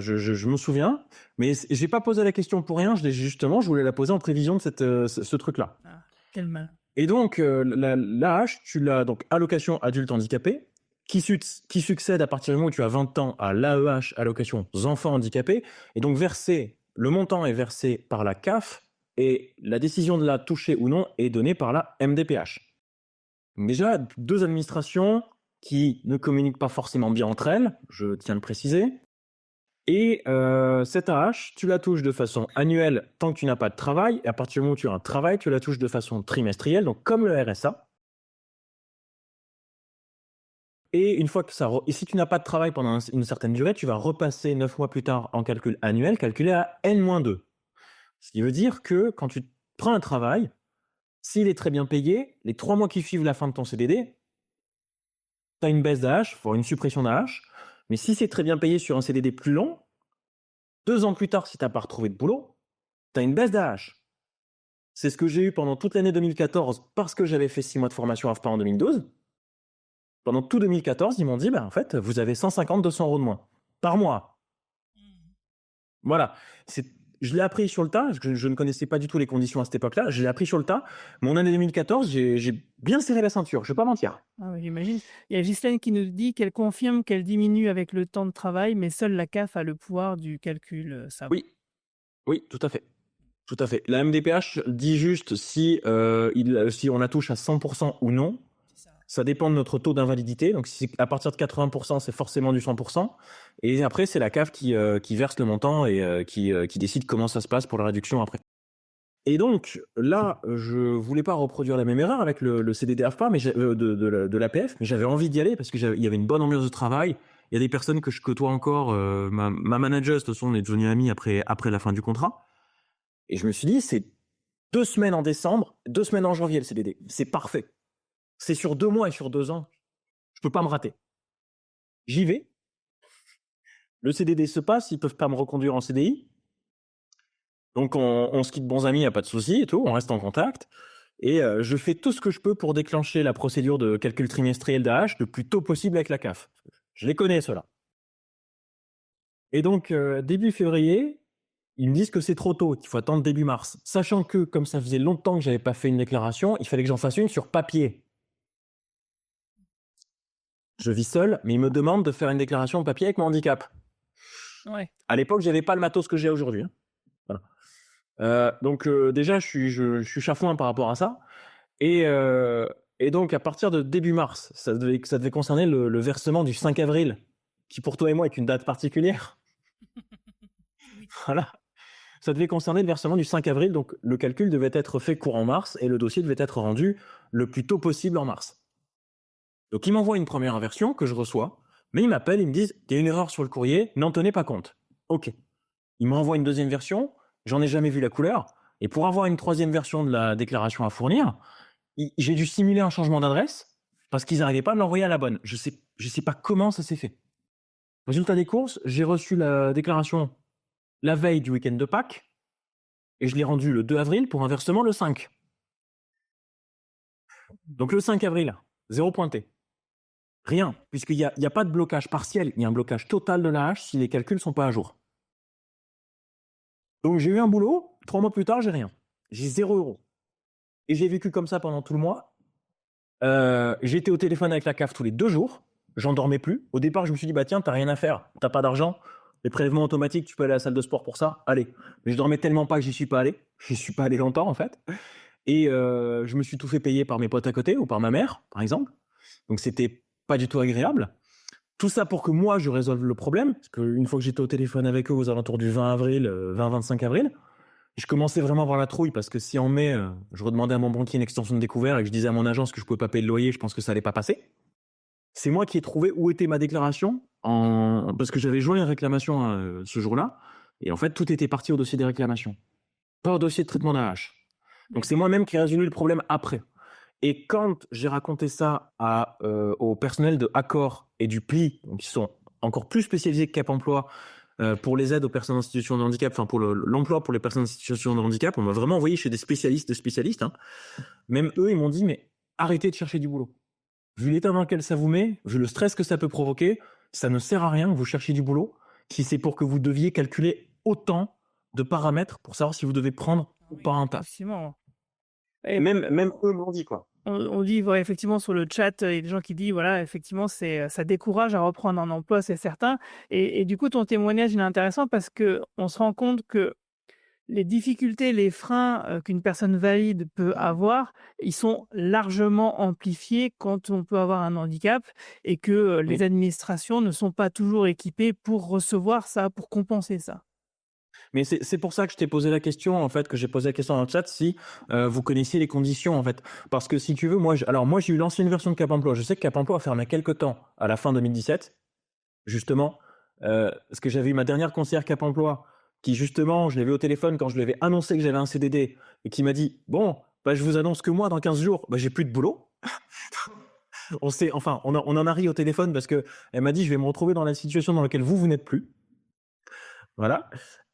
je me souviens, mais j'ai pas posé la question pour rien. Je voulais la poser en prévision de ce truc-là. Ah, quel mal. Et donc, l'AH, tu l'as donc allocation adulte handicapé, qui succède à partir du moment où tu as 20 ans à l'AEH, allocation enfants handicapés. Et donc, le montant est versé par la CAF et la décision de la toucher ou non est donnée par la MDPH. Donc déjà, 2 administrations qui ne communiquent pas forcément bien entre elles, je tiens à le préciser. Et cette AH, tu la touches de façon annuelle tant que tu n'as pas de travail. Et à partir du moment où tu as un travail, tu la touches de façon trimestrielle, donc comme le RSA. Et une fois que et si tu n'as pas de travail pendant une certaine durée, tu vas repasser 9 mois plus tard en calcul annuel, calculé à N-2. Ce qui veut dire que quand tu prends un travail, s'il est très bien payé, les 3 mois qui suivent la fin de ton CDD, tu as une baisse d'AH, voire une suppression d'AH. Mais si c'est très bien payé sur un CDD plus long, 2 ans plus tard, si tu n'as pas retrouvé de boulot, tu as une baisse d'AH. C'est ce que j'ai eu pendant toute l'année 2014 parce que j'avais fait 6 mois de formation AFPA en 2012. Pendant tout 2014, ils m'ont dit, en fait, vous avez 150-200 euros de moins par mois. Voilà. Je l'ai appris sur le tas. Je ne connaissais pas du tout les conditions à cette époque-là. Je l'ai appris sur le tas. Mon année 2014, j'ai bien serré la ceinture. Je ne vais pas mentir. Ah oui, j'imagine. Il y a Ghislaine qui nous dit qu'elle confirme qu'elle diminue avec le temps de travail, mais seule la CAF a le pouvoir du calcul. Ça. Oui, tout à fait. Tout à fait. La MDPH dit juste si on la touche à 100% ou non. Ça dépend de notre taux d'invalidité. Donc, si à partir de 80%, c'est forcément du 100%. Et après, c'est la CAF qui verse le montant et qui décide comment ça se passe pour la réduction après. Et donc, là, je voulais pas reproduire la même erreur avec le CDD AFPA de l'APF, mais j'avais envie d'y aller parce qu'il y avait une bonne ambiance de travail. Il y a des personnes que je côtoie encore. Ma manager, de toute façon, on est devenus amis après la fin du contrat. Et je me suis dit, c'est 2 semaines en décembre, 2 semaines en janvier, le CDD. C'est parfait. C'est sur 2 mois et sur 2 ans. Je peux pas me rater. J'y vais. Le CDD se passe, ils peuvent pas me reconduire en CDI. Donc on se quitte bons amis, y a pas de souci et tout, on reste en contact. Et je fais tout ce que je peux pour déclencher la procédure de calcul trimestriel d'AH le plus tôt possible avec la CAF. Je les connais, ceux-là. Et donc, début février, ils me disent que c'est trop tôt, qu'il faut attendre début mars. Sachant que, comme ça faisait longtemps que j'avais pas fait une déclaration, il fallait que j'en fasse une sur papier. Je vis seul, mais ils me demandent de faire une déclaration de papier avec mon handicap. Ouais. À l'époque, j'avais pas le matos que j'ai aujourd'hui. Voilà. Donc déjà, je suis chafouin par rapport à ça. Et donc, à partir de début mars, ça devait concerner le versement du 5 avril, qui pour toi et moi est une date particulière. Voilà. Ça devait concerner le versement du 5 avril, donc le calcul devait être fait courant mars et le dossier devait être rendu le plus tôt possible en mars. Donc, ils m'envoient une première version que je reçois, mais ils m'appellent, ils me disent « Il y a une erreur sur le courrier, n'en tenez pas compte. » Ok. Ils m'envoient une deuxième version, j'en ai jamais vu la couleur, et pour avoir une troisième version de la déclaration à fournir, j'ai dû simuler un changement d'adresse parce qu'ils n'arrivaient pas à me l'envoyer à la bonne. Je sais pas comment ça s'est fait. Résultat des courses, j'ai reçu la déclaration la veille du week-end de Pâques, et je l'ai rendue le 2 avril pour un versement le 5. Donc le 5 avril, 0 pointé. Rien, puisqu'il y a pas de blocage partiel, il y a un blocage total de l'AH si les calculs sont pas à jour. Donc j'ai eu un boulot, 3 mois plus tard, j'ai rien. J'ai 0 € et j'ai vécu comme ça pendant tout le mois. J'étais au téléphone avec la CAF tous les 2 jours, j'en dormais plus. Au départ, je me suis dit: «Bah tiens, tu rien à faire, tu pas d'argent, les prélèvements automatiques, tu peux aller à la salle de sport pour ça, allez». Mais je dormais tellement pas que j'y suis pas allé. J'y suis pas allé longtemps en fait et je me suis tout fait payer par mes potes à côté ou par ma mère, par exemple. Donc c'était pas du tout agréable. Tout ça pour que moi, je résolve le problème, parce qu'une fois que j'étais au téléphone avec eux aux alentours du 20 avril, 20-25 avril, je commençais vraiment à avoir la trouille parce que si en mai, je redemandais à mon banquier une extension de découvert et que je disais à mon agence que je pouvais pas payer le loyer, je pense que ça allait pas passer. C'est moi qui ai trouvé où était ma déclaration parce que j'avais joint une réclamation ce jour-là et en fait, tout était parti au dossier des réclamations, pas au dossier de traitement d'AH. Donc c'est moi-même qui ai résolu le problème après. Et quand j'ai raconté ça au personnel de Accor et du PLI, donc qui sont encore plus spécialisés que Cap Emploi pour les aides aux personnes en situation de handicap, enfin pour l'emploi pour les personnes en situation de handicap, on m'a vraiment envoyé chez des spécialistes de spécialistes. Hein. Même eux, ils m'ont dit, mais arrêtez de chercher du boulot. Vu l'état dans lequel ça vous met, vu le stress que ça peut provoquer, ça ne sert à rien que vous cherchiez du boulot si c'est pour que vous deviez calculer autant de paramètres pour savoir si vous devez prendre ou pas un taf. Effectivement. Et Même eux m'ont dit, quoi. on dit, ouais, effectivement, sur le chat, il y a des gens qui disent, voilà, effectivement, ça décourage à reprendre un emploi, c'est certain. Et du coup, ton témoignage, il est intéressant parce que on se rend compte que les difficultés, les freins qu'une personne valide peut avoir, ils sont largement amplifiés quand on peut avoir un handicap et que les Oui. administrations ne sont pas toujours équipées pour recevoir ça, pour compenser ça. Mais c'est pour ça que je t'ai posé la question, en fait, que j'ai posé la question dans le chat, si vous connaissiez les conditions, en fait. Parce que si tu veux, moi, j'ai eu l'ancienne version de Cap Emploi. Je sais que Cap Emploi a fermé quelque temps, à la fin 2017, justement, parce que j'avais eu ma dernière conseillère Cap Emploi, qui justement, je l'ai vu au téléphone quand je lui avais annoncé que j'avais un CDD, et qui m'a dit, bon, bah, je vous annonce que moi, dans 15 jours, bah, j'ai plus de boulot. On en a ri au téléphone parce que elle m'a dit, je vais me retrouver dans la situation dans laquelle vous n'êtes plus. Voilà.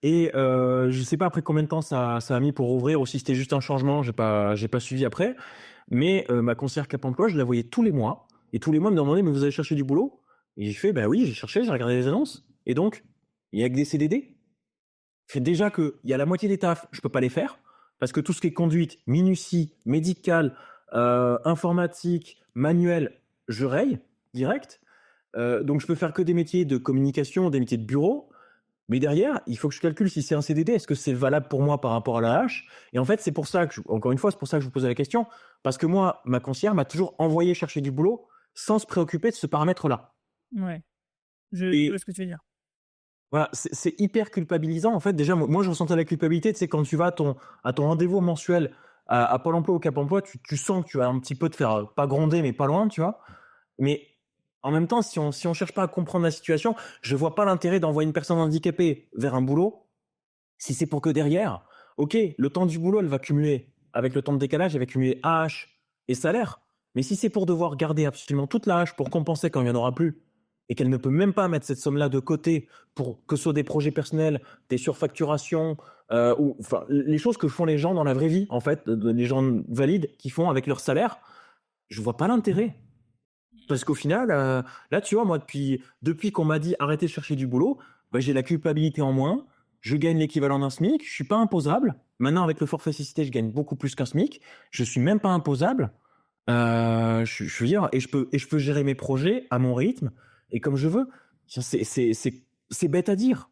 Et je sais pas après combien de temps ça a mis pour ouvrir ou si c'était juste un changement, j'ai pas suivi après. Mais ma conseillère Cap Emploi, je la voyais tous les mois et tous les mois, elle me demandait: «Mais vous avez cherché du boulot?» Et j'ai fait: «Bah oui, j'ai cherché, j'ai regardé les annonces et donc il y a que des CDD». Fait déjà qu'il y a la moitié des tafs, je peux pas les faire parce que tout ce qui est conduite, minutie, médicale, informatique, manuel, je raye direct. Donc je peux faire que des métiers de communication, des métiers de bureau. Mais derrière, il faut que je calcule si c'est un CDD, est-ce que c'est valable pour moi par rapport à la hache? Et en fait, c'est pour ça que encore une fois, c'est pour ça que je vous posais la question, parce que moi, ma conseillère m'a toujours envoyé chercher du boulot sans se préoccuper de ce paramètre-là. Ouais, je vois Et ce que tu veux dire. voilà, c'est hyper culpabilisant. En fait, déjà, moi, je ressentais la culpabilité, tu sais, quand tu vas à ton rendez-vous mensuel à Pôle emploi ou Cap emploi, tu sens que tu vas un petit peu te faire, pas gronder, mais pas loin, tu vois. Mais en même temps, si on cherche pas à comprendre la situation, je vois pas l'intérêt d'envoyer une personne handicapée vers un boulot si c'est pour que derrière, OK, le temps du boulot, elle va cumuler. Avec le temps de décalage, elle va cumuler AH et salaire. Mais si c'est pour devoir garder absolument toute la AH pour compenser quand il n'y en aura plus, et qu'elle ne peut même pas mettre cette somme-là de côté pour que ce soit des projets personnels, des surfacturations, ou enfin les choses que font les gens dans la vraie vie, en fait, les gens valides qui font avec leur salaire, je vois pas l'intérêt. Parce qu'au final, là, tu vois, moi, depuis qu'on m'a dit arrêtez de chercher du boulot, bah, j'ai la culpabilité en moins, je gagne l'équivalent d'un SMIC, je suis pas imposable. Maintenant, avec le forfait cécité, je gagne beaucoup plus qu'un SMIC. Je suis même pas imposable. Je veux dire, et je peux gérer mes projets à mon rythme et comme je veux. C'est bête à dire.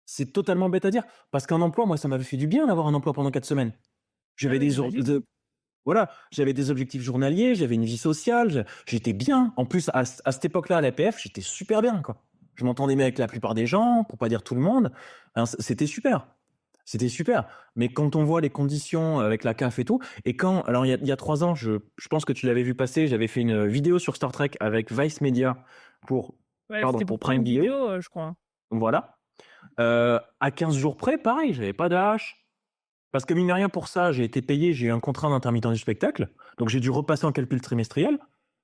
C'est totalement bête à dire. Parce qu'un emploi, moi, ça m'avait fait du bien d'avoir un emploi pendant 4 semaines. Ah J'avais oui, des, j'imagine. voilà, j'avais des objectifs journaliers, j'avais une vie sociale, j'étais bien. En plus, à cette époque-là, à l'APF, j'étais super bien, quoi. Je m'entendais bien avec la plupart des gens, pour pas dire tout le monde. Hein, c'était super. C'était super. Mais quand on voit les conditions avec la CAF et tout, et quand, alors il y a 3 ans, je pense que tu l'avais vu passer, j'avais fait une vidéo sur Star Trek avec Vice Media pour, Ouais, pardon, c'était pour pour Prime Prime Video. Video, je crois, hein. Voilà. À 15 jours près, pareil, j'avais pas d'AH. Parce que mine de rien, pour ça, j'ai été payé, j'ai eu un contrat d'intermittent du spectacle, donc j'ai dû repasser en calcul trimestriel.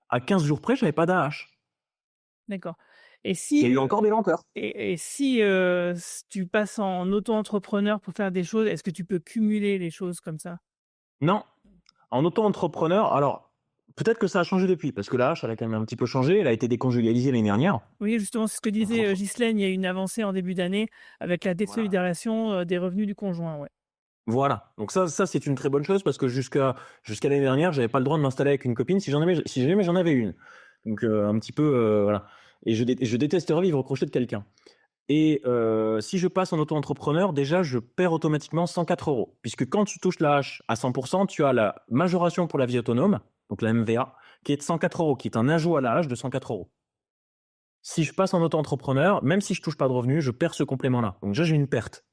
À 15 jours près, j'avais pas d'AH. D'accord. Et Il y a si, eu encore des lenteurs. et si, tu passes en auto-entrepreneur pour faire des choses, est-ce que tu peux cumuler les choses comme ça? Non, en auto-entrepreneur, alors peut-être que ça a changé depuis, parce que la hache, elle a quand même un petit peu changé. Elle a été déconjugalisée l'année dernière. Oui, justement, c'est ce que disait, Ghislaine, il y a eu une avancée en début d'année avec la Voilà. désolidarisation, des revenus du conjoint, ouais. Voilà. Donc ça c'est une très bonne chose parce que jusqu'à l'année dernière, j'avais pas le droit de m'installer avec une copine si jamais j'en avais une. Donc un petit peu, voilà. Et je détesterais vivre au crochet de quelqu'un. Et si je passe en auto-entrepreneur, déjà, je perds automatiquement 104 €. Puisque quand tu touches la hache à 100%, tu as la majoration pour la vie autonome, donc la MVA, qui est de 104 €, qui est un ajout à la hache de 104 €. Si je passe en auto-entrepreneur, même si je touche pas de revenus, je perds ce complément-là. Donc déjà, j'ai une perte,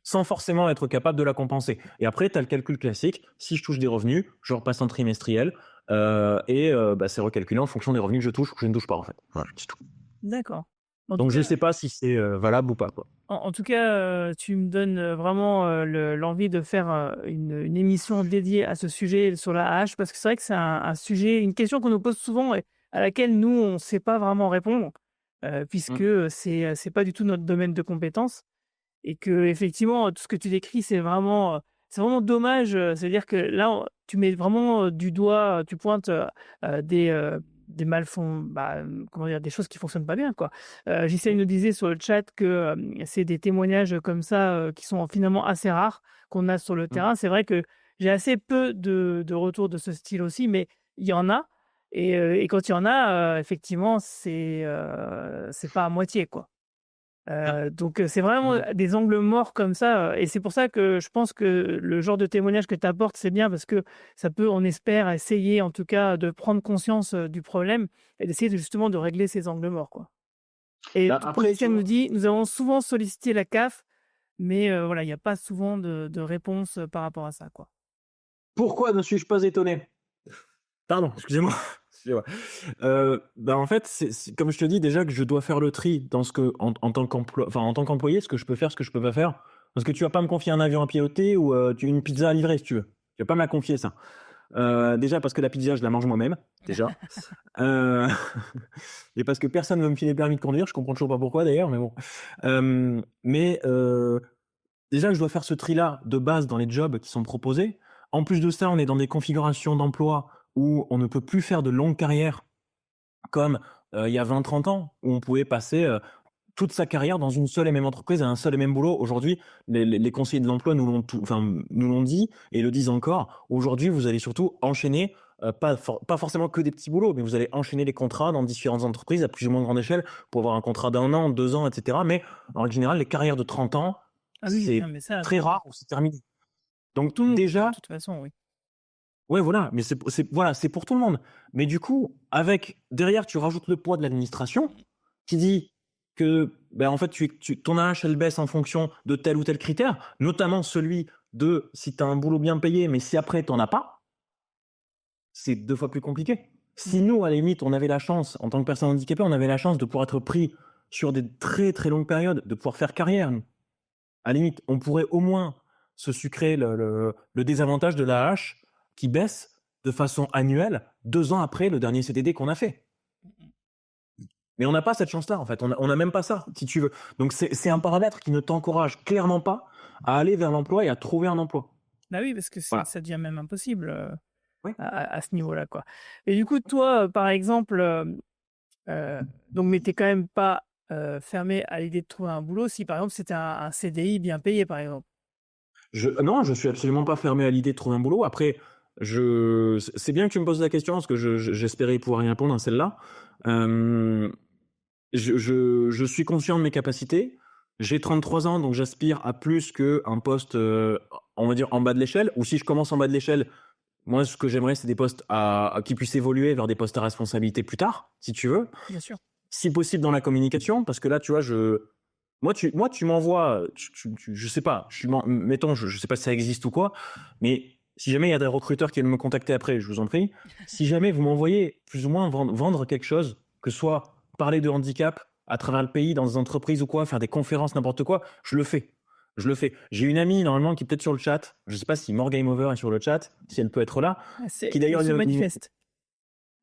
sans forcément être capable de la compenser. Et après, tu as le calcul classique. Si je touche des revenus, je repasse en trimestriel, c'est recalculé en fonction des revenus que je touche ou que je ne touche pas, en fait. Voilà, c'est tout. D'accord. En tout Donc je cas sais pas si c'est, valable ou pas, quoi. En tout cas, tu me donnes, vraiment, l'envie de faire, une émission dédiée à ce sujet sur la hache parce que c'est vrai que c'est un sujet, une question qu'on nous pose souvent et à laquelle nous, on ne sait pas vraiment répondre, puisque, Mmh. c'est pas du tout notre domaine de compétence et qu'effectivement, tout ce que tu décris, c'est vraiment dommage, c'est-à-dire que là, tu mets vraiment, du doigt, tu pointes, des comment dire? Des choses qui fonctionnent pas bien, quoi. Ghislaine nous disait sur le chat que, c'est des témoignages comme ça, qui sont finalement assez rares qu'on a sur le Mmh. terrain. C'est vrai que j'ai assez peu de retours de ce style aussi, mais il y en a et quand il y en a, effectivement, c'est pas à moitié, quoi. Ah. Donc c'est vraiment Mmh. des angles morts comme ça, et c'est pour ça que je pense que le genre de témoignage que tu apportes, c'est bien parce que ça peut, on espère, essayer en tout cas de prendre conscience, du problème et d'essayer justement de régler ces angles morts, quoi. Et Bah, pour après, tu Christiane nous vois? dit: «Nous avons souvent sollicité la CAF, mais voilà, il y a pas souvent de réponse, par rapport à ça, quoi». Pourquoi ne suis-je pas étonné? Pardon, excusez-moi. Excusez-moi. En fait, c'est comme je te dis déjà que je dois faire le tri dans ce que en tant qu'employé, ce que je peux faire, ce que je peux pas faire. Parce que tu vas pas me confier un avion à piloter ou, une pizza à livrer si tu veux. Tu vas pas me la confier ça. Déjà parce que la pizza, je la mange moi-même, déjà. Heu et parce que personne veut me filer le permis de conduire, je comprends toujours pas pourquoi d'ailleurs, mais bon. Déjà, je dois faire ce tri-là de base dans les jobs qui sont proposés. En plus de ça, on est dans des configurations d'emploi où on ne peut plus faire de longues carrières comme, il y a 20, 30 ans, où on pouvait passer, toute sa carrière dans une seule et même entreprise, à un seul et même boulot. Aujourd'hui, les conseillers de l'emploi nous l'ont dit et le disent encore. Aujourd'hui, vous allez surtout enchaîner, pas forcément que des petits boulots, mais vous allez enchaîner les contrats dans différentes entreprises à plus ou moins grande échelle pour avoir un contrat d'1 an, 2 ans, et cetera. Mais en général, les carrières de 30 ans, Ah oui, non c'est mais ça, très rare ou c'est terminé. pour Donc tout le monde, de déjà, toute façon, oui. ouais, voilà, mais c'est pour tout le monde. Mais du coup, avec derrière, tu rajoutes le poids de l'administration qui dit que, en fait, ton AH, elle baisse en fonction de tel ou tel critère, notamment celui de si tu as un boulot bien payé, mais si après tu en as pas, c'est 2 fois plus compliqué. Mmh. Si nous, à la limite, on avait la chance, en tant que personne handicapée, on avait la chance de pouvoir être pris sur des très, très longues périodes, de pouvoir faire carrière, nous. À la limite, on pourrait au moins se sucrer le désavantage de l'AH qui baisse de façon annuelle 2 ans après le dernier CDD qu'on a fait. Mais on n'a pas cette chance-là, en fait. On a même pas ça, si tu veux. Donc c'est un paramètre qui ne t'encourage clairement pas à aller vers l'emploi et à trouver un emploi. Bah oui, parce que Voilà. ça devient même impossible, Oui. à ce niveau-là, quoi. Et du coup, toi, par exemple, donc mais tu quand même pas, fermé à l'idée de trouver un boulot si, par exemple, c'était un CDI bien payé, par exemple? Non, je suis absolument pas fermé à l'idée de trouver un boulot. Après, c'est bien que tu me poses la question parce que j'espérais pouvoir y répondre à celle-là. Hem, je suis conscient de mes capacités. J'ai 33 ans, donc j'aspire à plus qu'un poste, on va dire en bas de l'échelle, ou si je commence en bas de l'échelle, moi, ce que j'aimerais, c'est des postes qui puissent évoluer vers des postes à responsabilité plus tard, si tu veux. Bien sûr. Si possible dans la communication, parce que là, tu vois, moi, tu m'envoies, je sais pas, mettons, je sais pas si ça existe ou quoi, mais si jamais il y a des recruteurs qui veulent me contacter après, je vous en prie. Si jamais vous m'envoyez plus ou moins vendre quelque chose, que ce soit parler de handicap à travers le pays, dans des entreprises ou quoi, faire des conférences, n'importe quoi, je le fais. Je le fais. J'ai une amie, normalement, qui est peut-être sur le chat. Je sais pas si More Game Over est sur le chat, si elle peut être là. Ah, c'est Qui il d'ailleurs se manifeste.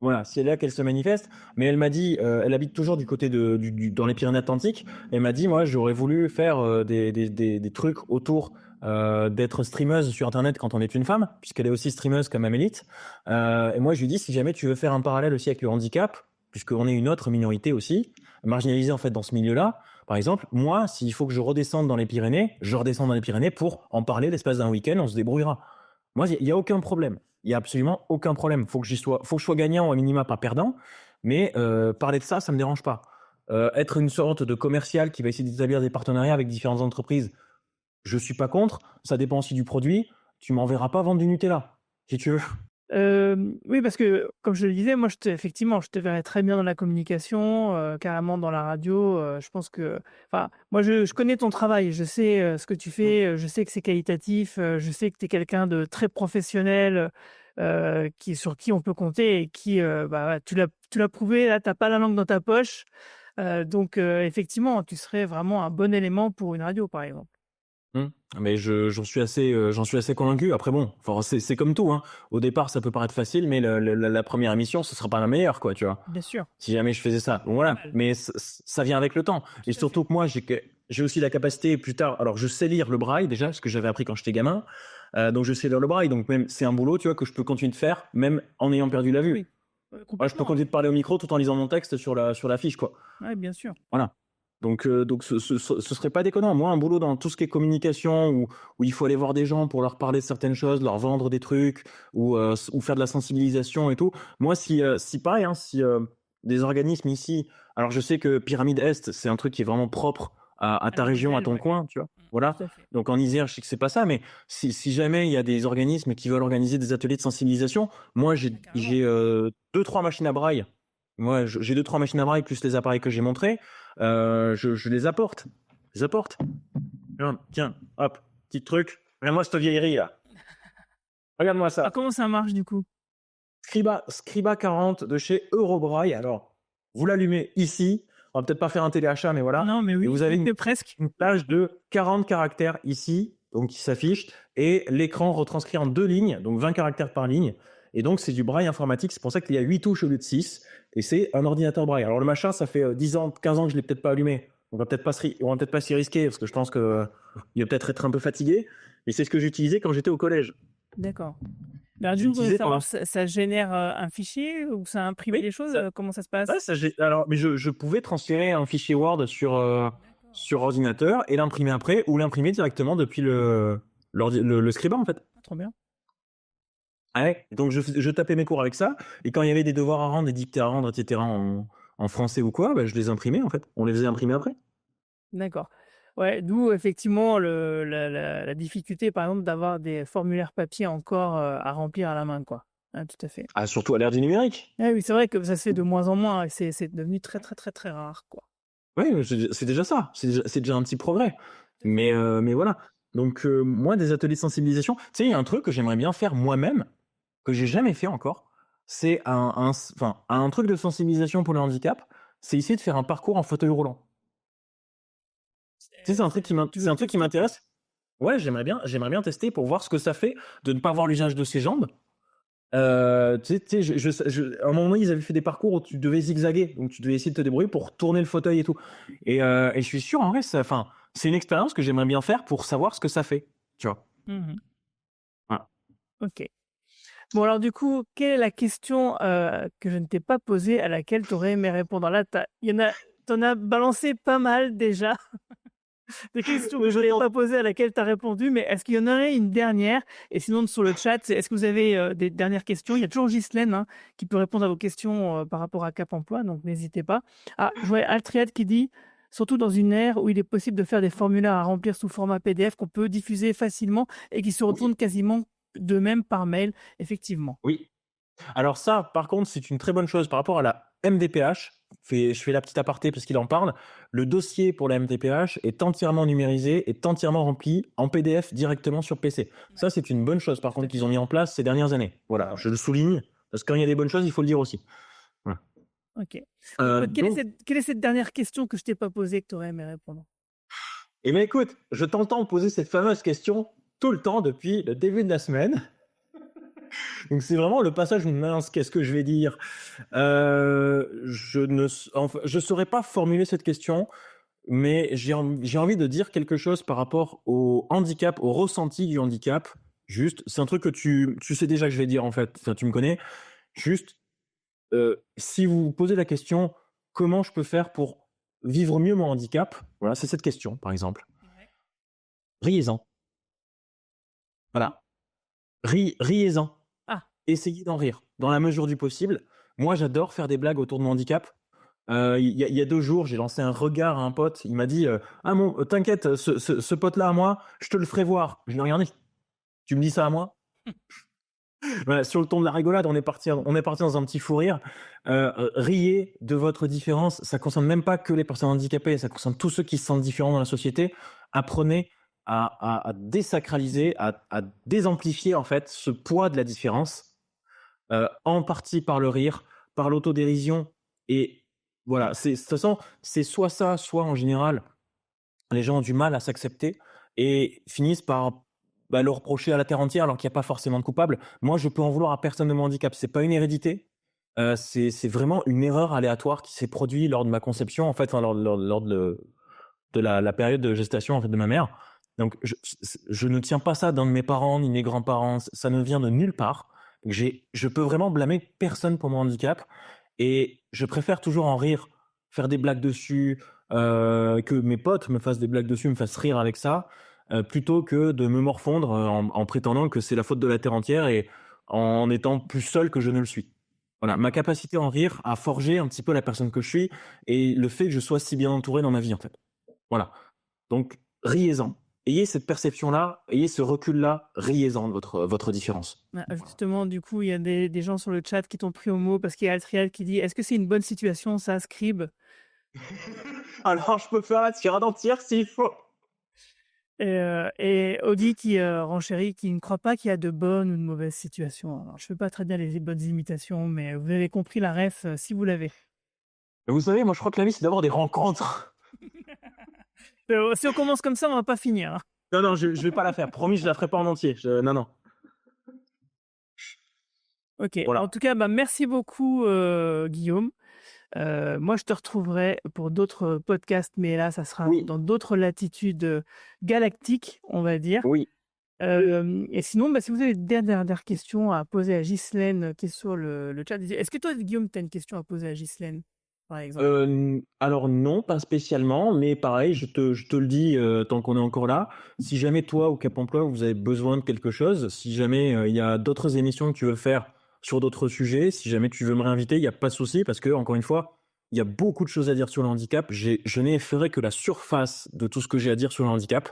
Voilà, c'est là qu'elle se manifeste. Mais elle m'a dit, elle habite toujours du côté dans les Pyrénées-Atlantiques. Elle m'a dit, moi, j'aurais voulu faire des trucs autour d'être streameuse sur Internet quand on est une femme, puisqu'elle est aussi streameuse comme Amélite. Et moi, je lui dis, si jamais tu veux faire un parallèle aussi avec le handicap, puisqu'on est une autre minorité aussi, marginalisée en fait dans ce milieu-là. Par exemple, moi, s'il faut que je redescende dans les Pyrénées, je redescends dans les Pyrénées pour en parler l'espace d'un week-end, on se débrouillera. Moi, il y a aucun problème. Il y a absolument aucun problème. Faut que je sois gagnant au minima, pas perdant. Mais parler de ça, ça me dérange pas. Être une sorte de commercial qui va essayer d'établir des partenariats avec différentes entreprises, je suis pas contre. Ça dépend aussi du produit. Tu m'enverras pas vendre du Nutella, si tu veux. Oui, parce que comme je le disais, moi, effectivement, je te verrais très bien dans la communication, carrément dans la radio. Je pense que, enfin, moi, je connais ton travail, je sais ce que tu fais, je sais que c'est qualitatif, je sais que tu es quelqu'un de très professionnel, sur qui on peut compter et qui, bah, tu l'as prouvé, là, tu n'as pas la langue dans ta poche. Donc, effectivement, tu serais vraiment un bon élément pour une radio, par exemple. Mais j'en suis assez convaincu. Après bon, enfin, c'est comme tout, hein. Au départ, ça peut paraître facile, mais la première émission, ce sera pas la meilleure, quoi, tu vois. Bien sûr. Si jamais je faisais ça. Bon, voilà. Normal. Mais ça vient avec le temps. Et à surtout que moi, j'ai aussi la capacité plus tard. Alors, je sais lire le braille déjà, ce que j'avais appris quand j'étais gamin. Donc, je sais lire le braille. Donc, même, c'est un boulot, tu vois, que je peux continuer de faire, même en ayant perdu la vue. Oui, Ouais, je peux complètement. continuer de parler au micro tout en lisant mon texte sur la fiche, quoi. Ouais, bien sûr. Voilà. Donc ce serait pas déconnant. Moi, un boulot dans tout ce qui est communication, où il faut aller voir des gens pour leur parler de certaines choses, leur vendre des trucs, ou faire de la sensibilisation et tout. Moi, si pareil, hein, si des organismes ici, alors je sais que Pyramide Est, c'est un truc qui est vraiment propre à ta région, à Moselle, ton ouais. coin, tu vois. Voilà. Tout à fait. Donc en Isère, je sais que c'est pas ça, mais si jamais il y a des organismes qui veulent organiser des ateliers de sensibilisation, moi Ah, carrément. j'ai 2-3 machines à braille. Moi, j'ai 2-3 machines à braille plus les appareils que j'ai montrés. Je les apporte. Je les apporte. Tiens, hop, petit truc. Regarde-moi cette vieillerie là. Regarde-moi Ah, ça. comment ça marche, du coup? Scriba 40 de chez Eurobraille. Alors, vous l'allumez ici. On va peut-être pas faire un téléachat, mais voilà. Non, mais oui, Et vous avez c'est presque. une plage de 40 caractères ici, donc qui s'affiche. Et l'écran retranscrit en 2 lignes, donc 20 caractères par ligne. Et donc, c'est du braille informatique. C'est pour ça qu'il y a 8 touches au lieu de 6. Et c'est un ordinateur braille. Alors, le machin, ça fait 10 ans, 15 ans que je l'ai peut-être pas allumé. On va peut-être pas s'y risquer, parce que je pense qu'il va peut-être être un peu fatigué. Mais c'est ce que j'utilisais quand j'étais au collège. D'accord. Ben, du coup, J'utilisais ça pendant... marche, ça génère, un fichier ou ça imprime Oui, les choses? ça, Comment ça se passe? ouais, alors, mais je pouvais transférer un fichier Word sur ordinateur et l'imprimer après, ou l'imprimer directement depuis le Scriba, en fait. Ah, trop bien. Ah ouais. Donc je tapais mes cours avec ça, et quand il y avait des devoirs à rendre, des dictées à rendre, etc. en français ou quoi, bah, je les imprimais en fait. On les faisait imprimer après. D'accord. Ouais, d'où effectivement la difficulté, par exemple, d'avoir des formulaires papier encore, à remplir à la main, quoi. Ah, tout à fait. Ah, surtout à l'ère du numérique. Ah oui, c'est vrai que ça se fait de moins en moins et c'est devenu très, très, très, très rare, quoi. Oui, c'est déjà ça. C'est déjà un petit progrès. Mais voilà. Donc moi, des ateliers de sensibilisation, tu sais, il y a un truc que j'aimerais bien faire moi-même, que j'ai jamais fait encore. C'est un truc de sensibilisation pour le handicap. C'est essayer de faire un parcours en fauteuil roulant. Tu sais, Tu c'est veux un truc qui tester? m'intéresse. Ouais, j'aimerais bien tester pour voir ce que ça fait de ne pas voir l'usage de ses jambes. Tu sais, à un moment donné, ils avaient fait des parcours où tu devais zigzaguer, donc tu devais essayer de te débrouiller pour tourner le fauteuil et tout. Et je suis sûr, en vrai, c'est une expérience que j'aimerais bien faire pour savoir ce que ça fait, tu vois. Mmh. Voilà. OK. Bon, alors du coup, quelle est la question, que je ne t'ai pas posée à laquelle tu aurais aimé répondre? Là, t'en as balancé pas mal déjà. Des questions que je t'ai pas posées à laquelle tu as répondu, mais est-ce qu'il y en aurait une dernière? Et sinon, sur le chat, est-ce que vous avez des dernières questions? Il y a toujours Ghislaine, hein, qui peut répondre à vos questions par rapport à Cap Emploi, donc n'hésitez pas. Ah, je vois Altriad qui dit, surtout dans une ère où il est possible de faire des formulaires à remplir sous format PDF qu'on peut diffuser facilement et qui se retournent quasiment de même par mail, effectivement. Oui. Alors ça, par contre, c'est une très bonne chose par rapport à la MDPH. Je fais la petite aparté parce qu'il en parle. Le dossier pour la MDPH est entièrement numérisé, est entièrement rempli en PDF directement sur PC. Ça, c'est une bonne chose, par Tout à contre, qu'ils fait. ont mis en place ces dernières années. Voilà, je le souligne, parce que quand il y a des bonnes choses, il faut le dire aussi. Voilà. OK. Donc, Quelle est cette dernière question que je t'ai pas posée que tu aurais aimé répondre? eh bien, écoute, je t'entends poser cette fameuse question tout le temps depuis le début de la semaine. Donc c'est vraiment le passage où mince, qu'est-ce que je vais dire? Je saurais pas formuler cette question, mais j'ai envie de dire quelque chose par rapport au handicap, au ressenti du handicap. Juste, c'est un truc que tu sais déjà que je vais dire en fait. Enfin, tu me connais. Juste, si vous vous posez la question, comment je peux faire pour vivre mieux mon handicap? Voilà, c'est cette question, par exemple. Ouais. Riez-en. Voilà. Riez-en. Ah, Essayez d'en rire, dans la mesure du possible. Moi, j'adore faire des blagues autour de mon handicap. Il y a 2 jours, j'ai lancé un regard à un pote. Il m'a dit ah mon, t'inquiète, ce pote-là à moi, je te le ferai voir. Je l'ai regardé. Tu me dis ça à moi? Voilà, sur le ton de la rigolade, on est parti dans un petit fou rire. Riez de votre différence. Ça concerne même pas que les personnes handicapées, ça concerne tous ceux qui se sentent différents dans la société. Apprenez à désacraliser, à désamplifier en fait ce poids de la différence, en partie par le rire, par l'autodérision. Et voilà, de toute façon, c'est soit ça, soit en général, les gens ont du mal à s'accepter et finissent par le reprocher à la terre entière alors qu'il n'y a pas forcément de coupable. Moi, je peux en vouloir à personne de mon handicap. C'est pas une hérédité. C'est vraiment une erreur aléatoire qui s'est produite lors de ma conception, en fait, enfin, lors de la période de gestation en fait, de ma mère. Donc, je ne tiens pas ça d'un de mes parents ni mes grands-parents. Ça ne vient de nulle part. Donc, je peux vraiment blâmer personne pour mon handicap. Et je préfère toujours en rire, faire des blagues dessus, que mes potes me fassent des blagues dessus, me fassent rire avec ça, plutôt que de me morfondre en prétendant que c'est la faute de la terre entière et en étant plus seul que je ne le suis. Voilà, ma capacité à en rire a forgé un petit peu la personne que je suis et le fait que je sois si bien entouré dans ma vie, en fait. Voilà. Donc, riez-en. Ayez cette perception-là, ayez ce recul-là, riez-en de votre différence. justement, du coup, il y a des gens sur le chat qui t'ont pris au mot parce qu'il y a Altriel qui dit: est-ce que c'est une bonne situation, ça, Scribe? Alors, je peux faire la tirade entière s'il faut. Et Audi qui renchérit, qui ne croit pas qu'il y a de bonnes ou de mauvaises situations. Alors, je ne fais pas très bien les bonnes imitations, mais vous avez compris la ref si vous l'avez. Vous savez, moi, je crois que la vie, c'est d'avoir des rencontres. Si on commence comme ça, on va pas finir. Hein. Non, je vais pas la faire. Promis, je la ferai pas en entier. Non. Ok. Voilà. En tout cas, merci beaucoup, Guillaume. Moi, je te retrouverai pour d'autres podcasts, mais là, ça sera dans d'autres latitudes galactiques, on va dire. Oui. Et sinon, si vous avez des dernières questions à poser à Ghislaine qui est sur le chat, est-ce que toi, Guillaume, tu as une question à poser à Ghislaine, par exemple? Alors non, pas spécialement, mais pareil, je te le dis tant qu'on est encore là. Si jamais toi ou Cap Emploi, vous avez besoin de quelque chose, si jamais il y a d'autres émissions que tu veux faire sur d'autres sujets, si jamais tu veux me réinviter, il n'y a pas de souci parce que, encore une fois, il y a beaucoup de choses à dire sur le handicap. Je n'ai effleuré que la surface de tout ce que j'ai à dire sur le handicap.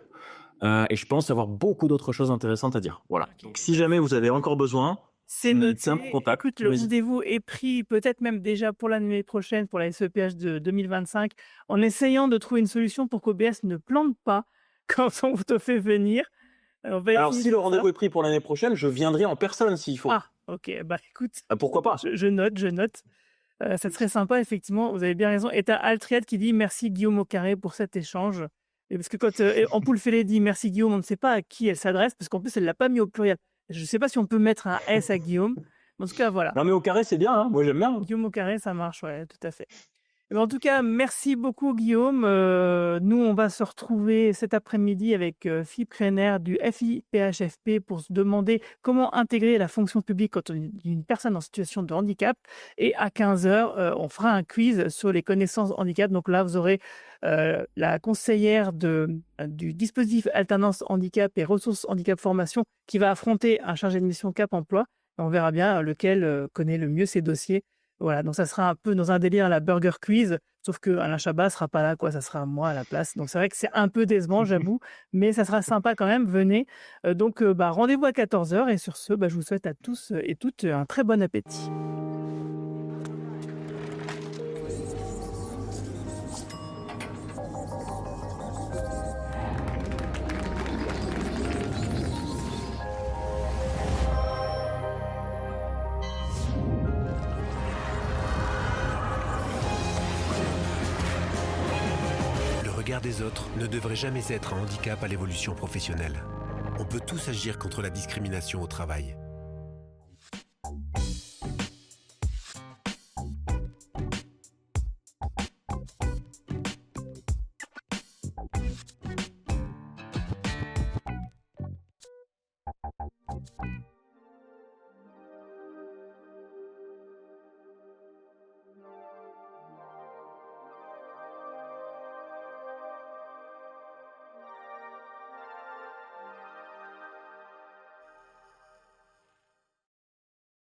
Et je pense avoir beaucoup d'autres choses intéressantes à dire. Voilà. Okay. Donc, si jamais vous avez encore besoin, c'est noté. Un contact. Écoute, le rendez-vous est pris peut-être même déjà pour l'année prochaine, pour la SEPH de 2025, en essayant de trouver une solution pour qu'OBS ne plante pas quand on te fait venir. Alors, si le rendez-vous est pris pour l'année prochaine, je viendrai en personne s'il faut. Ah, ok. Écoute. Pourquoi pas? Je note. Ça serait sympa, effectivement. Vous avez bien raison. Et t'as Altriad qui dit merci Guillaume au carré pour cet échange. Et parce que quand Ampoule Félé dit merci Guillaume, on ne sait pas à qui elle s'adresse, parce qu'en plus, elle ne l'a pas mis au pluriel. Je ne sais pas si on peut mettre un S à Guillaume. En tout cas, voilà. Non, mais au carré, c'est bien. Hein. Moi, j'aime bien. Guillaume au carré, ça marche, ouais, tout à fait. En tout cas, merci beaucoup, Guillaume. Nous, on va se retrouver cet après-midi avec Philippe Krener du FIPHFP pour se demander comment intégrer la fonction publique quand on est une personne en situation de handicap. Et à 15h, on fera un quiz sur les connaissances handicap. Donc là, vous aurez la conseillère du dispositif Alternance Handicap et Ressources Handicap Formation qui va affronter un chargé de mission Cap Emploi. On verra bien lequel connaît le mieux ses dossiers. Voilà, donc ça sera un peu dans un délire à la Burger Quiz, sauf que Alain Chabat sera pas là, ça sera moi à la place. Donc c'est vrai que c'est un peu décevant, j'avoue, mais ça sera sympa quand même, venez. Donc rendez-vous à 14h et sur ce, je vous souhaite à tous et toutes un très bon appétit. Le regard des autres ne devrait jamais être un handicap à l'évolution professionnelle. On peut tous agir contre la discrimination au travail.